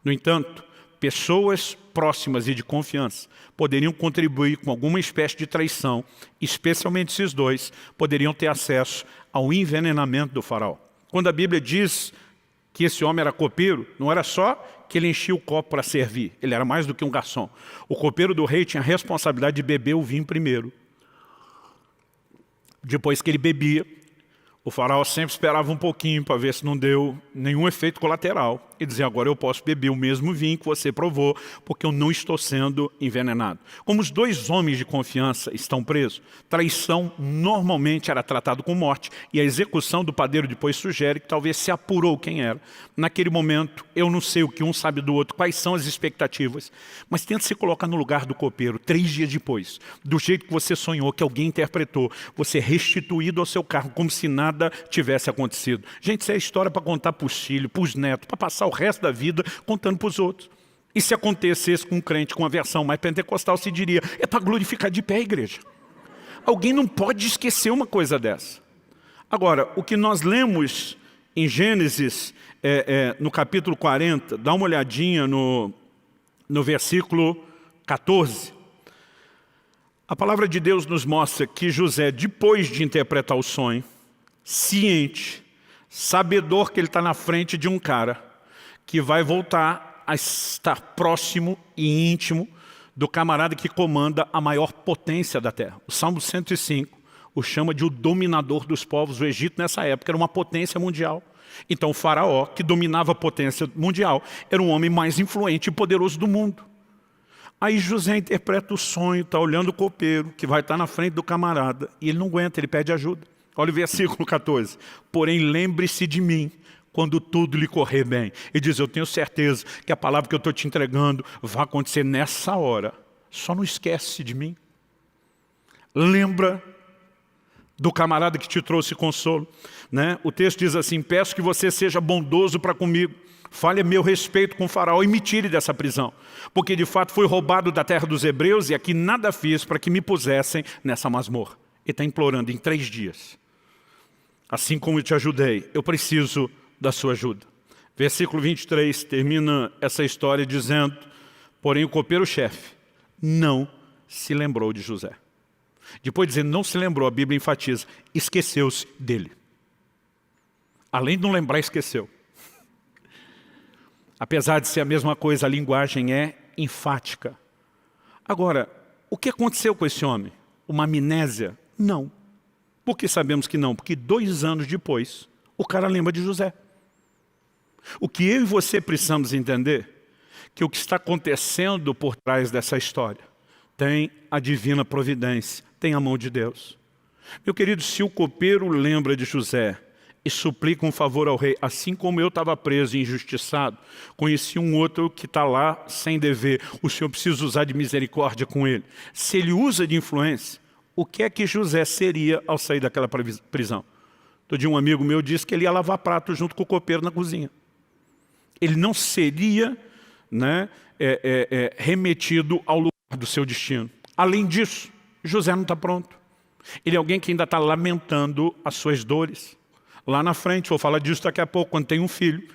No entanto, pessoas próximas e de confiança poderiam contribuir com alguma espécie de traição, especialmente esses dois poderiam ter acesso ao envenenamento do faraó. Quando a Bíblia diz que esse homem era copeiro, não era só que ele enchia o copo para servir, ele era mais do que um garçom. O copeiro do rei tinha a responsabilidade de beber o vinho primeiro. Depois que ele bebia, o faraó sempre esperava um pouquinho para ver se não deu nenhum efeito colateral. E dizia, agora eu posso beber o mesmo vinho que você provou, porque eu não estou sendo envenenado. Como os dois homens de confiança estão presos, traição normalmente era tratado com morte, e a execução do padeiro depois sugere que talvez se apurou quem era. Naquele momento, eu não sei o que um sabe do outro, quais são as expectativas, mas tenta se colocar no lugar do copeiro, 3 dias depois, do jeito que você sonhou, que alguém interpretou, você é restituído ao seu cargo, como se nada tivesse acontecido. Gente, isso é história para contar para os filhos, para os netos, para passar o resto da vida contando para os outros. E se acontecesse com um crente com uma versão mais pentecostal, se diria, é para glorificar de pé a igreja. Alguém não pode esquecer uma coisa dessa. Agora, o que nós lemos em Gênesis, no capítulo 40, dá uma olhadinha no versículo 14. A palavra de Deus nos mostra que José, depois de interpretar o sonho, ciente, sabedor que ele está na frente de um cara que vai voltar a estar próximo e íntimo do camarada que comanda a maior potência da terra. O Salmo 105 o chama de o dominador dos povos. O Egito nessa época era uma potência mundial. Então o faraó, que dominava a potência mundial, era o homem mais influente e poderoso do mundo. Aí José interpreta o sonho, está olhando o copeiro, que vai estar na frente do camarada, e ele não aguenta, ele pede ajuda. Olha o versículo 14. Porém, lembre-se de mim quando tudo lhe correr bem. E diz, eu tenho certeza que a palavra que eu estou te entregando vai acontecer nessa hora. Só não esquece de mim. Lembra do camarada que te trouxe consolo. Né? O texto diz assim, peço que você seja bondoso para comigo. Fale a meu respeito com o faraó e me tire dessa prisão. Porque de fato fui roubado da terra dos hebreus e aqui nada fiz para que me pusessem nessa masmorra. Ele está implorando em 3 dias. Assim como eu te ajudei, eu preciso da sua ajuda. Versículo 23 termina essa história dizendo, porém o copeiro-chefe não se lembrou de José. Depois de dizer não se lembrou, a Bíblia enfatiza, esqueceu-se dele. Além de não lembrar, esqueceu. Apesar de ser a mesma coisa, a linguagem é enfática. Agora, o que aconteceu com esse homem? Uma amnésia? Não. Por que sabemos que não? Porque 2 anos depois, o cara lembra de José. O que eu e você precisamos entender, que o que está acontecendo por trás dessa história, tem a divina providência, tem a mão de Deus. Meu querido, se o copeiro lembra de José e suplica um favor ao rei, assim como eu estava preso e injustiçado, conheci um outro que está lá sem dever, o Senhor precisa usar de misericórdia com ele. Se ele usa de influência, o que é que José seria ao sair daquela prisão? Outro dia um amigo meu disse que ele ia lavar prato junto com o copeiro na cozinha. Ele não seria, né, remetido ao lugar do seu destino. Além disso, José não está pronto. Ele é alguém que ainda está lamentando as suas dores. Lá na frente, vou falar disso daqui a pouco, quando tem um filho.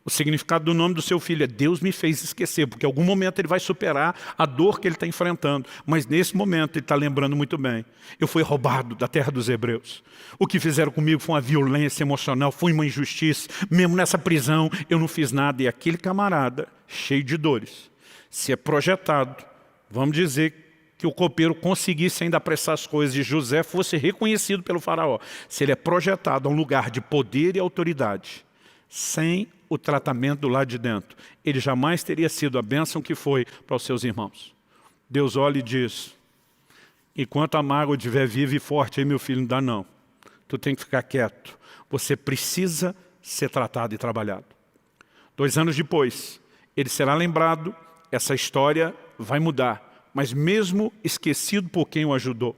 O significado do nome do seu filho é Deus me fez esquecer, porque em algum momento ele vai superar a dor que ele está enfrentando. Mas nesse momento ele está lembrando muito bem. Eu fui roubado da terra dos hebreus. O que fizeram comigo foi uma violência emocional, foi uma injustiça. Mesmo nessa prisão eu não fiz nada. E aquele camarada, cheio de dores, se é projetado, vamos dizer que o copeiro conseguisse ainda apressar as coisas e José fosse reconhecido pelo faraó. Se ele é projetado a um lugar de poder e autoridade, sem o tratamento do lado de dentro, ele jamais teria sido a bênção que foi para os seus irmãos. Deus olha e diz, enquanto a mágoa estiver viva e forte, aí meu filho, não dá não. Tu tem que ficar quieto. Você precisa ser tratado e trabalhado. 2 anos depois, ele será lembrado, essa história vai mudar. Mas mesmo esquecido por quem o ajudou,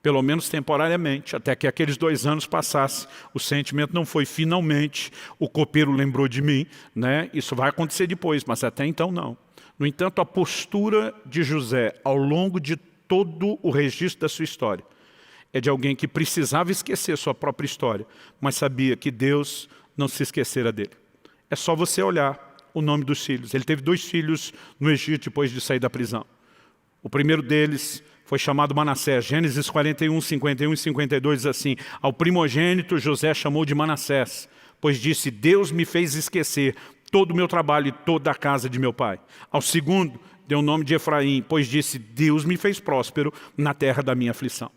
pelo menos temporariamente, até que aqueles 2 anos passassem, o sentimento não foi finalmente, o copeiro lembrou de mim, né? Isso vai acontecer depois, mas até então não. No entanto, a postura de José ao longo de todo o registro da sua história é de alguém que precisava esquecer sua própria história, mas sabia que Deus não se esquecera dele. É só você olhar o nome dos filhos. Ele teve 2 filhos no Egito depois de sair da prisão. O primeiro deles foi chamado Manassés. Gênesis 41, 51 e 52 diz assim: ao primogênito José chamou de Manassés, pois disse, Deus me fez esquecer todo o meu trabalho e toda a casa de meu pai. Ao segundo deu o nome de Efraim, pois disse, Deus me fez próspero na terra da minha aflição.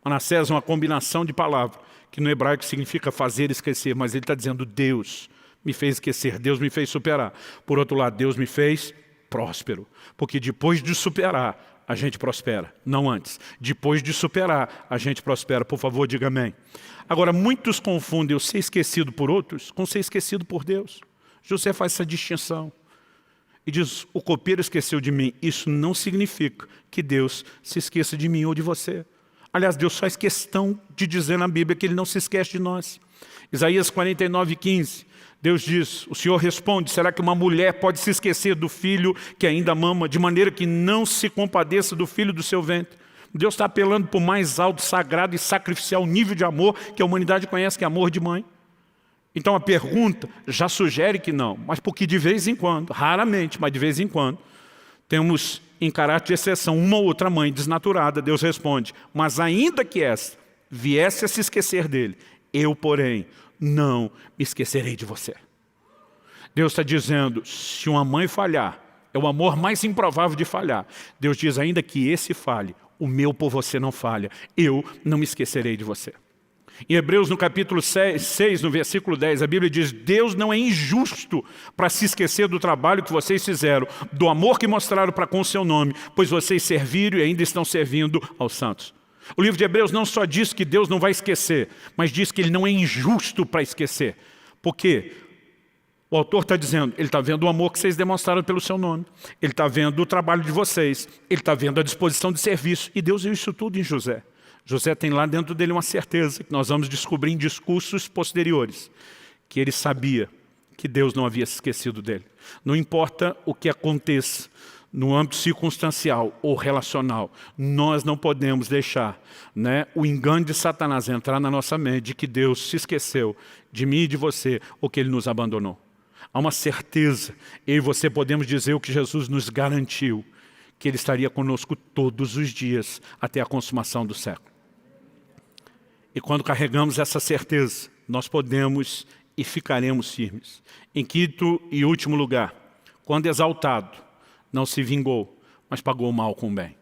Manassés é uma combinação de palavras que no hebraico significa fazer esquecer, mas ele está dizendo Deus me fez esquecer, Deus me fez superar. Por outro lado, Deus me fez próspero, porque depois de superar, a gente prospera, não antes. Depois de superar, a gente prospera. Por favor, diga amém. Agora, muitos confundem o ser esquecido por outros com ser esquecido por Deus. José faz essa distinção e diz, o copeiro esqueceu de mim. Isso não significa que Deus se esqueça de mim ou de você. Aliás, Deus faz questão de dizer na Bíblia que Ele não se esquece de nós. Isaías 49, 15, Deus diz, o Senhor responde, será que uma mulher pode se esquecer do filho que ainda mama, de maneira que não se compadeça do filho do seu ventre? Deus está apelando para o mais alto, sagrado e sacrificial nível de amor que a humanidade conhece, que é amor de mãe. Então a pergunta já sugere que não, mas porque de vez em quando, raramente, mas de vez em quando, temos em caráter de exceção uma ou outra mãe desnaturada. Deus responde, mas ainda que esta viesse a se esquecer dele, eu, porém, não me esquecerei de você. Deus está dizendo, se uma mãe falhar, é o amor mais improvável de falhar. Deus diz, ainda que esse falhe, o meu por você não falha, eu não me esquecerei de você. Em Hebreus, no capítulo 6, no versículo 10, a Bíblia diz, Deus não é injusto para se esquecer do trabalho que vocês fizeram, do amor que mostraram para com o seu nome, pois vocês serviram e ainda estão servindo aos santos. O livro de Hebreus não só diz que Deus não vai esquecer, mas diz que Ele não é injusto para esquecer. Por quê? O autor está dizendo, ele está vendo o amor que vocês demonstraram pelo seu nome, ele está vendo o trabalho de vocês, ele está vendo a disposição de serviço, e Deus viu isso tudo em José. José tem lá dentro dele uma certeza, que nós vamos descobrir em discursos posteriores, que ele sabia que Deus não havia se esquecido dele. Não importa o que aconteça no âmbito circunstancial ou relacional, nós não podemos deixar o engano de Satanás entrar na nossa mente de que Deus se esqueceu de mim e de você, ou que Ele nos abandonou. Há uma certeza, eu e você podemos dizer o que Jesus nos garantiu, que Ele estaria conosco todos os dias até a consumação do século. E quando carregamos essa certeza, nós podemos e ficaremos firmes. Em quinto e último lugar, quando exaltado, não se vingou, mas pagou o mal com o bem.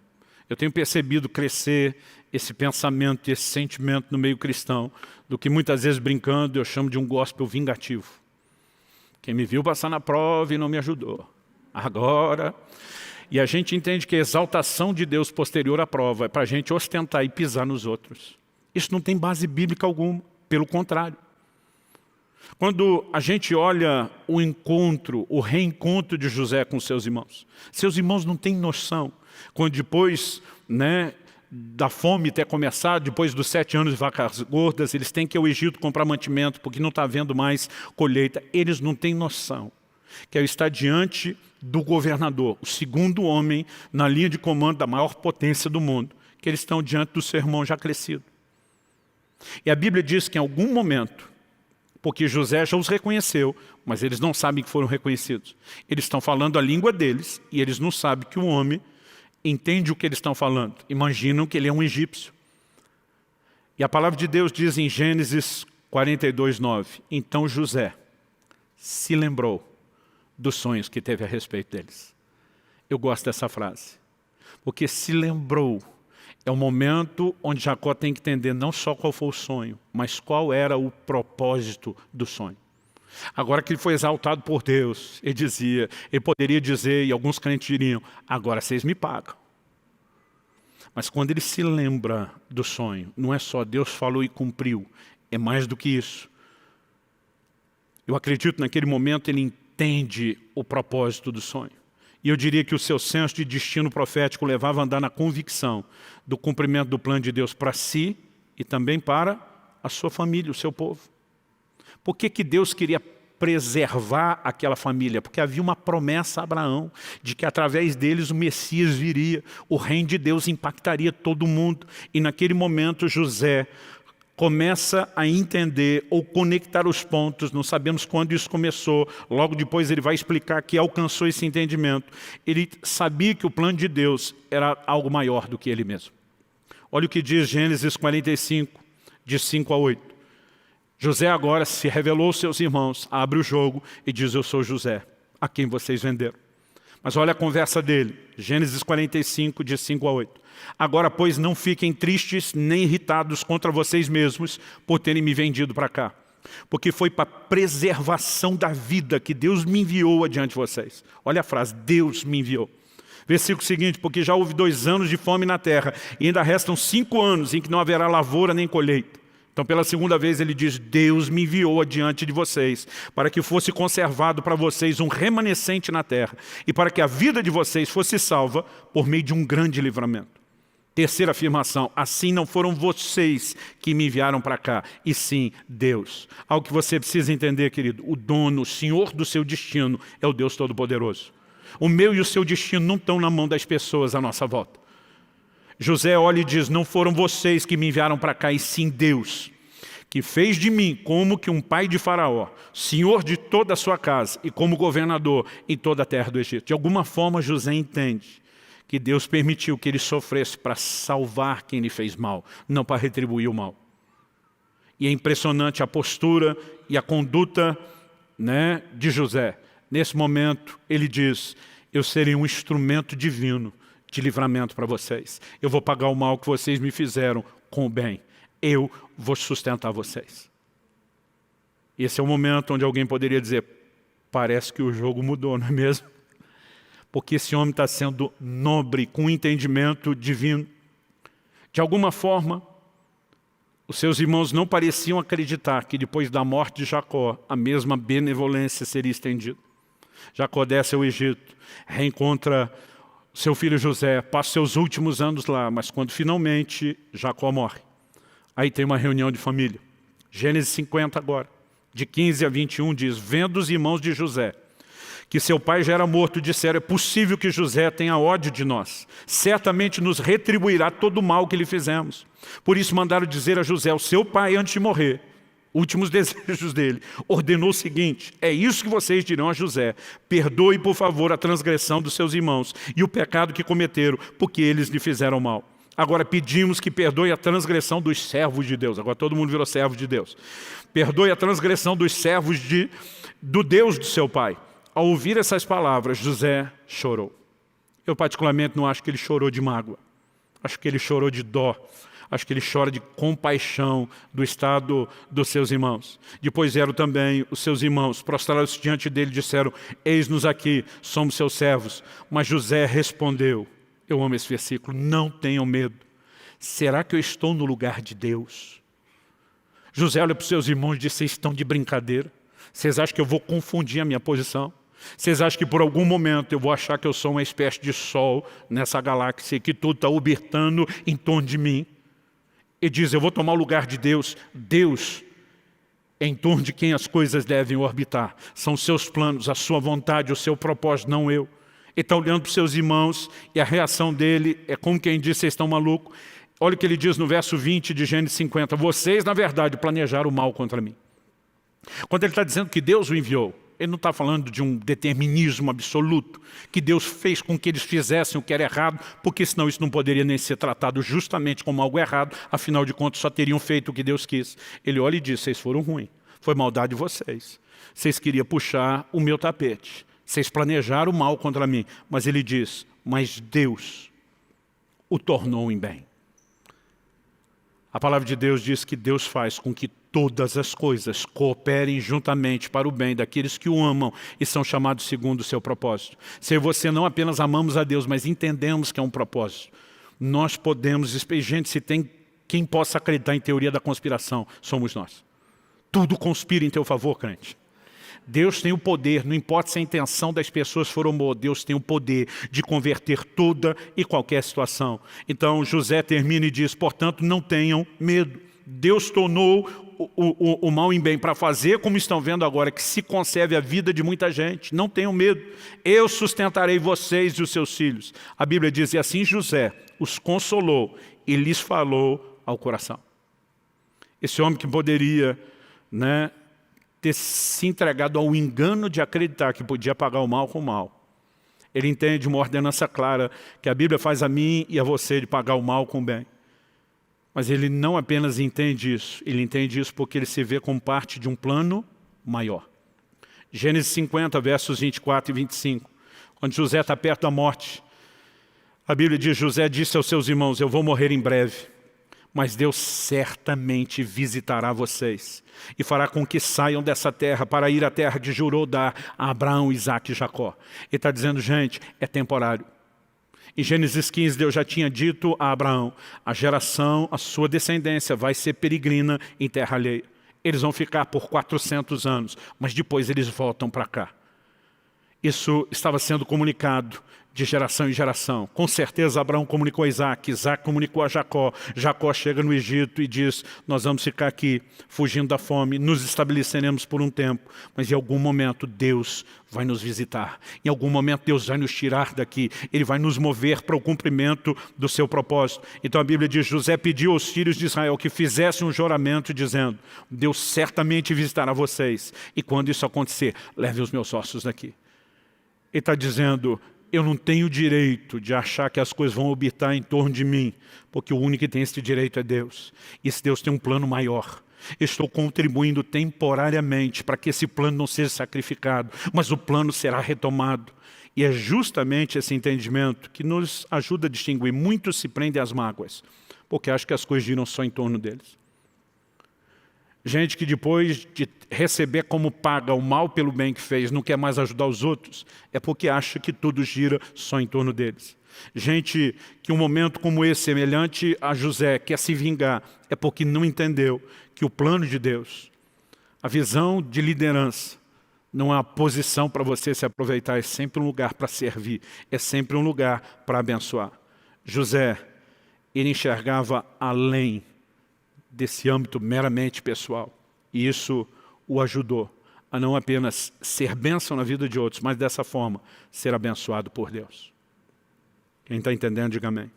Eu tenho percebido crescer esse pensamento, esse sentimento no meio cristão, do que muitas vezes brincando eu chamo de um gospel vingativo. Quem me viu passar na prova e não me ajudou. Agora... E a gente entende que a exaltação de Deus posterior à prova é para a gente ostentar e pisar nos outros. Isso não tem base bíblica alguma, pelo contrário. Quando a gente olha o encontro, o reencontro de José com seus irmãos não têm noção. Quando depois da fome ter começado, depois dos 7 anos de vacas gordas, eles têm que ir ao Egito comprar mantimento, porque não está havendo mais colheita. Eles não têm noção que ao estar diante do governador, o segundo homem na linha de comando da maior potência do mundo, que eles estão diante do seu irmão já crescido. E a Bíblia diz que em algum momento, porque José já os reconheceu, mas eles não sabem que foram reconhecidos. Eles estão falando a língua deles e eles não sabem que o homem entende o que eles estão falando. Imaginam que ele é um egípcio. E a palavra de Deus diz em Gênesis 42, 9, então José se lembrou dos sonhos que teve a respeito deles. Eu gosto dessa frase, porque se lembrou é o momento onde Jacó tem que entender não só qual foi o sonho, mas qual era o propósito do sonho. Agora que ele foi exaltado por Deus, ele poderia dizer, e alguns crentes diriam, agora vocês me pagam. Mas quando ele se lembra do sonho, não é só Deus falou e cumpriu, é mais do que isso. Eu acredito naquele momento ele entende o propósito do sonho. E eu diria que o seu senso de destino profético levava a andar na convicção do cumprimento do plano de Deus para si e também para a sua família, o seu povo. Por que Deus queria preservar aquela família, porque havia uma promessa a Abraão, de que através deles o Messias viria, o reino de Deus impactaria todo mundo. E naquele momento José começa a entender ou conectar os pontos, não sabemos quando isso começou, logo depois ele vai explicar que alcançou esse entendimento. Ele sabia que o plano de Deus era algo maior do que ele mesmo. Olha o que diz Gênesis 45, de 5 a 8. José agora se revelou aos seus irmãos, abre o jogo e diz: eu sou José, a quem vocês venderam. Mas olha a conversa dele, Gênesis 45, de 5 a 8. Agora, pois, não fiquem tristes nem irritados contra vocês mesmos por terem me vendido para cá. Porque foi para a preservação da vida que Deus me enviou adiante de vocês. Olha a frase, Deus me enviou. Versículo seguinte, porque já houve 2 anos de fome na terra, e ainda restam 5 anos em que não haverá lavoura nem colheita. Então, pela segunda vez, ele diz: Deus me enviou adiante de vocês, para que fosse conservado para vocês um remanescente na terra, e para que a vida de vocês fosse salva por meio de um grande livramento. Terceira afirmação, assim não foram vocês que me enviaram para cá, e sim Deus. Algo que você precisa entender, querido, o dono, o senhor do seu destino é o Deus Todo-Poderoso. O meu e o seu destino não estão na mão das pessoas à nossa volta. José olha e diz: não foram vocês que me enviaram para cá, e sim Deus, que fez de mim como que um pai de Faraó, senhor de toda a sua casa e como governador em toda a terra do Egito. De alguma forma José entende que Deus permitiu que ele sofresse para salvar quem lhe fez mal, não para retribuir o mal. E é impressionante a postura e a conduta, de José. Nesse momento ele diz: eu serei um instrumento divino de livramento para vocês. Eu vou pagar o mal que vocês me fizeram com o bem. Eu vou sustentar vocês. Esse é o momento onde alguém poderia dizer: parece que o jogo mudou, não é mesmo? Porque esse homem está sendo nobre, com entendimento divino. De alguma forma, os seus irmãos não pareciam acreditar que depois da morte de Jacó, a mesma benevolência seria estendida. Jacó desce ao Egito, reencontra seu filho José, passa seus últimos anos lá, mas quando finalmente Jacó morre, aí tem uma reunião de família. Gênesis 50 agora, de 15 a 21 diz: vendo os irmãos de José que seu pai já era morto, disseram: é possível que José tenha ódio de nós. Certamente nos retribuirá todo o mal que lhe fizemos. Por isso mandaram dizer a José: o seu pai, antes de morrer, últimos desejos dele, ordenou o seguinte: é isso que vocês dirão a José: perdoe, por favor, a transgressão dos seus irmãos e o pecado que cometeram, porque eles lhe fizeram mal. Agora pedimos que perdoe a transgressão dos servos de Deus. Agora todo mundo virou servo de Deus. Perdoe a transgressão dos servos do Deus do seu pai. Ao ouvir essas palavras, José chorou. Eu particularmente não acho que ele chorou de mágoa. Acho que ele chorou de dó. Acho que ele chora de compaixão do estado dos seus irmãos. Depois vieram também os seus irmãos, prostraram-se diante dele e disseram: eis-nos aqui, somos seus servos. Mas José respondeu, eu amo esse versículo: não tenham medo. Será que eu estou no lugar de Deus? José olha para os seus irmãos e diz: vocês estão de brincadeira? Vocês acham que eu vou confundir a minha posição? Vocês acham que por algum momento eu vou achar que eu sou uma espécie de sol nessa galáxia e que tudo está orbitando em torno de mim? E diz: eu vou tomar o lugar de Deus. Deus é em torno de quem as coisas devem orbitar. São os seus planos, a sua vontade, o seu propósito, não eu. Ele está olhando para os seus irmãos e a reação dele é como quem diz: vocês estão malucos. Olha o que ele diz no verso 20 de Gênesis 50. Vocês, na verdade, planejaram o mal contra mim. Quando ele está dizendo que Deus o enviou, ele não está falando de um determinismo absoluto, que Deus fez com que eles fizessem o que era errado, porque senão isso não poderia nem ser tratado justamente como algo errado, afinal de contas só teriam feito o que Deus quis. Ele olha e diz: vocês foram ruins, foi maldade de vocês. Vocês queriam puxar o meu tapete, vocês planejaram o mal contra mim. Mas ele diz: mas Deus o tornou em bem. A palavra de Deus diz que Deus faz com que todas as coisas cooperem juntamente para o bem daqueles que o amam e são chamados segundo o seu propósito. Se eu e você não apenas amamos a Deus, mas entendemos que é um propósito, nós podemos, gente, se tem quem possa acreditar em teoria da conspiração, somos nós. Tudo conspira em teu favor, crente. Deus tem o poder, não importa se a intenção das pessoas for boa, Deus tem o poder de converter toda e qualquer situação. Então José termina e diz: portanto, não tenham medo. Deus tornou o mal em bem para fazer, como estão vendo agora, que se conserve a vida de muita gente. Não tenham medo, eu sustentarei vocês e os seus filhos. A Bíblia diz, e assim José os consolou e lhes falou ao coração. Esse homem que poderia, né, ter se entregado ao engano de acreditar que podia pagar o mal com o mal. Ele entende uma ordenança clara que a Bíblia faz a mim e a você de pagar o mal com o bem. Mas ele não apenas entende isso, ele entende isso porque ele se vê como parte de um plano maior. Gênesis 50, versos 24 e 25. Quando José está perto da morte, a Bíblia diz, José disse aos seus irmãos, eu vou morrer em breve, mas Deus certamente visitará vocês e fará com que saiam dessa terra para ir à terra que jurou dar a Abraão, Isaque e Jacó. Ele está dizendo, gente, é temporário. Em Gênesis 15, Deus já tinha dito a Abraão, a geração, a sua descendência vai ser peregrina em terra alheia. Eles vão ficar por 400 anos, mas depois eles voltam para cá. Isso estava sendo comunicado de geração em geração. Com certeza Abraão comunicou a Isaque, Isaque comunicou a Jacó, Jacó chega no Egito e diz, nós vamos ficar aqui fugindo da fome, nos estabeleceremos por um tempo, mas em algum momento Deus vai nos visitar, em algum momento Deus vai nos tirar daqui, Ele vai nos mover para o cumprimento do seu propósito. Então a Bíblia diz, José pediu aos filhos de Israel que fizessem um juramento dizendo, Deus certamente visitará vocês, e quando isso acontecer, leve os meus ossos daqui. Ele está dizendo, eu não tenho direito de achar que as coisas vão orbitar em torno de mim, porque o único que tem esse direito é Deus. E esse Deus tem um plano maior. Eu estou contribuindo temporariamente para que esse plano não seja sacrificado, mas o plano será retomado. E é justamente esse entendimento que nos ajuda a distinguir. Muitos se prendem às mágoas, porque acham que as coisas giram só em torno deles. Gente que depois de receber como paga o mal pelo bem que fez, não quer mais ajudar os outros, é porque acha que tudo gira só em torno deles. Gente que um momento como esse, semelhante a José, quer se vingar, é porque não entendeu que o plano de Deus, a visão de liderança, não é uma posição para você se aproveitar, é sempre um lugar para servir, é sempre um lugar para abençoar. José, ele enxergava além desse âmbito meramente pessoal. E isso o ajudou a não apenas ser bênção na vida de outros, mas dessa forma ser abençoado por Deus. Quem está entendendo, diga amém.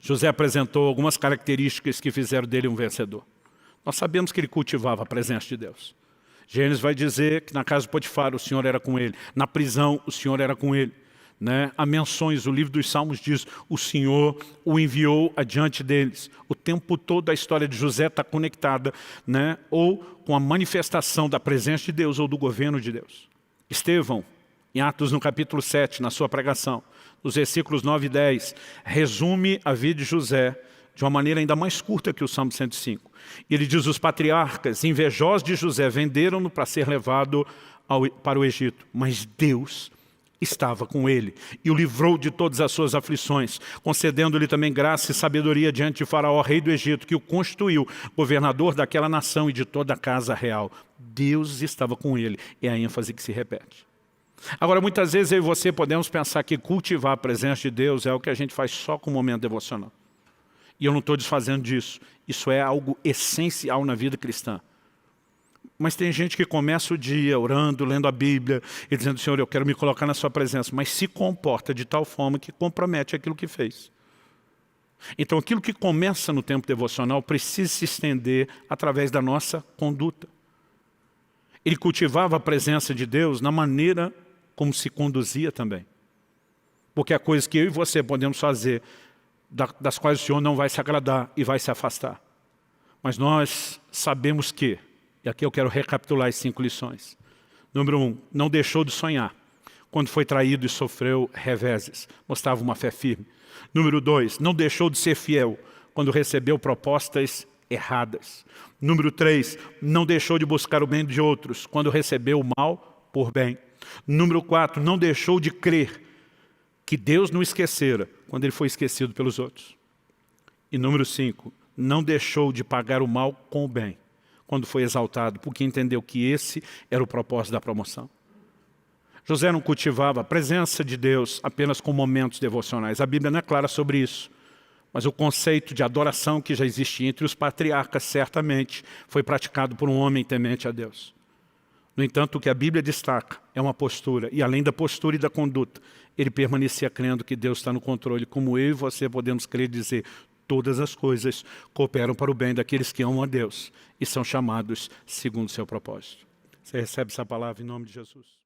José apresentou algumas características que fizeram dele um vencedor. Nós sabemos que ele cultivava a presença de Deus. Gênesis vai dizer que na casa de Potifar o Senhor era com ele, na prisão o Senhor era com ele. Né? Há menções, o livro dos Salmos diz, o Senhor o enviou adiante deles. O tempo todo a história de José está conectada, né? Ou com a manifestação da presença de Deus ou do governo de Deus. Estevão, em Atos no capítulo 7, na sua pregação, nos versículos 9 e 10, resume a vida de José de uma maneira ainda mais curta que o Salmo 105. Ele diz, os patriarcas, invejosos de José, venderam-no para ser levado para o Egito, mas Deus estava com ele e o livrou de todas as suas aflições, concedendo-lhe também graça e sabedoria diante de Faraó, rei do Egito, que o constituiu governador daquela nação e de toda a casa real. Deus estava com ele, é a ênfase que se repete. Agora, muitas vezes eu e você podemos pensar que cultivar a presença de Deus é o que a gente faz só com o momento devocional. E eu não estou desfazendo disso. Isso é algo essencial na vida cristã. Mas tem gente que começa o dia orando, lendo a Bíblia e dizendo, Senhor, eu quero me colocar na sua presença, mas se comporta de tal forma que compromete aquilo que fez. Então aquilo que começa no tempo devocional precisa se estender através da nossa conduta. Ele cultivava a presença de Deus na maneira como se conduzia também. Porque há coisas que eu e você podemos fazer, das quais o Senhor não vai se agradar e vai se afastar. Mas nós sabemos que, e aqui eu quero recapitular as 5 lições. Número 1, não deixou de sonhar. Quando foi traído e sofreu reveses, mostrava uma fé firme. Número 2, não deixou de ser fiel quando recebeu propostas erradas. Número 3, não deixou de buscar o bem de outros quando recebeu o mal por bem. Número 4, não deixou de crer que Deus não esquecera quando ele foi esquecido pelos outros. E número 5, não deixou de pagar o mal com o bem quando foi exaltado, porque entendeu que esse era o propósito da promoção. José não cultivava a presença de Deus apenas com momentos devocionais. A Bíblia não é clara sobre isso. Mas o conceito de adoração que já existia entre os patriarcas, certamente, foi praticado por um homem temente a Deus. No entanto, o que a Bíblia destaca é uma postura, e além da postura e da conduta, ele permanecia crendo que Deus está no controle, como eu e você podemos crer e dizer, todas as coisas cooperam para o bem daqueles que amam a Deus e são chamados segundo o seu propósito. Você recebe essa palavra em nome de Jesus?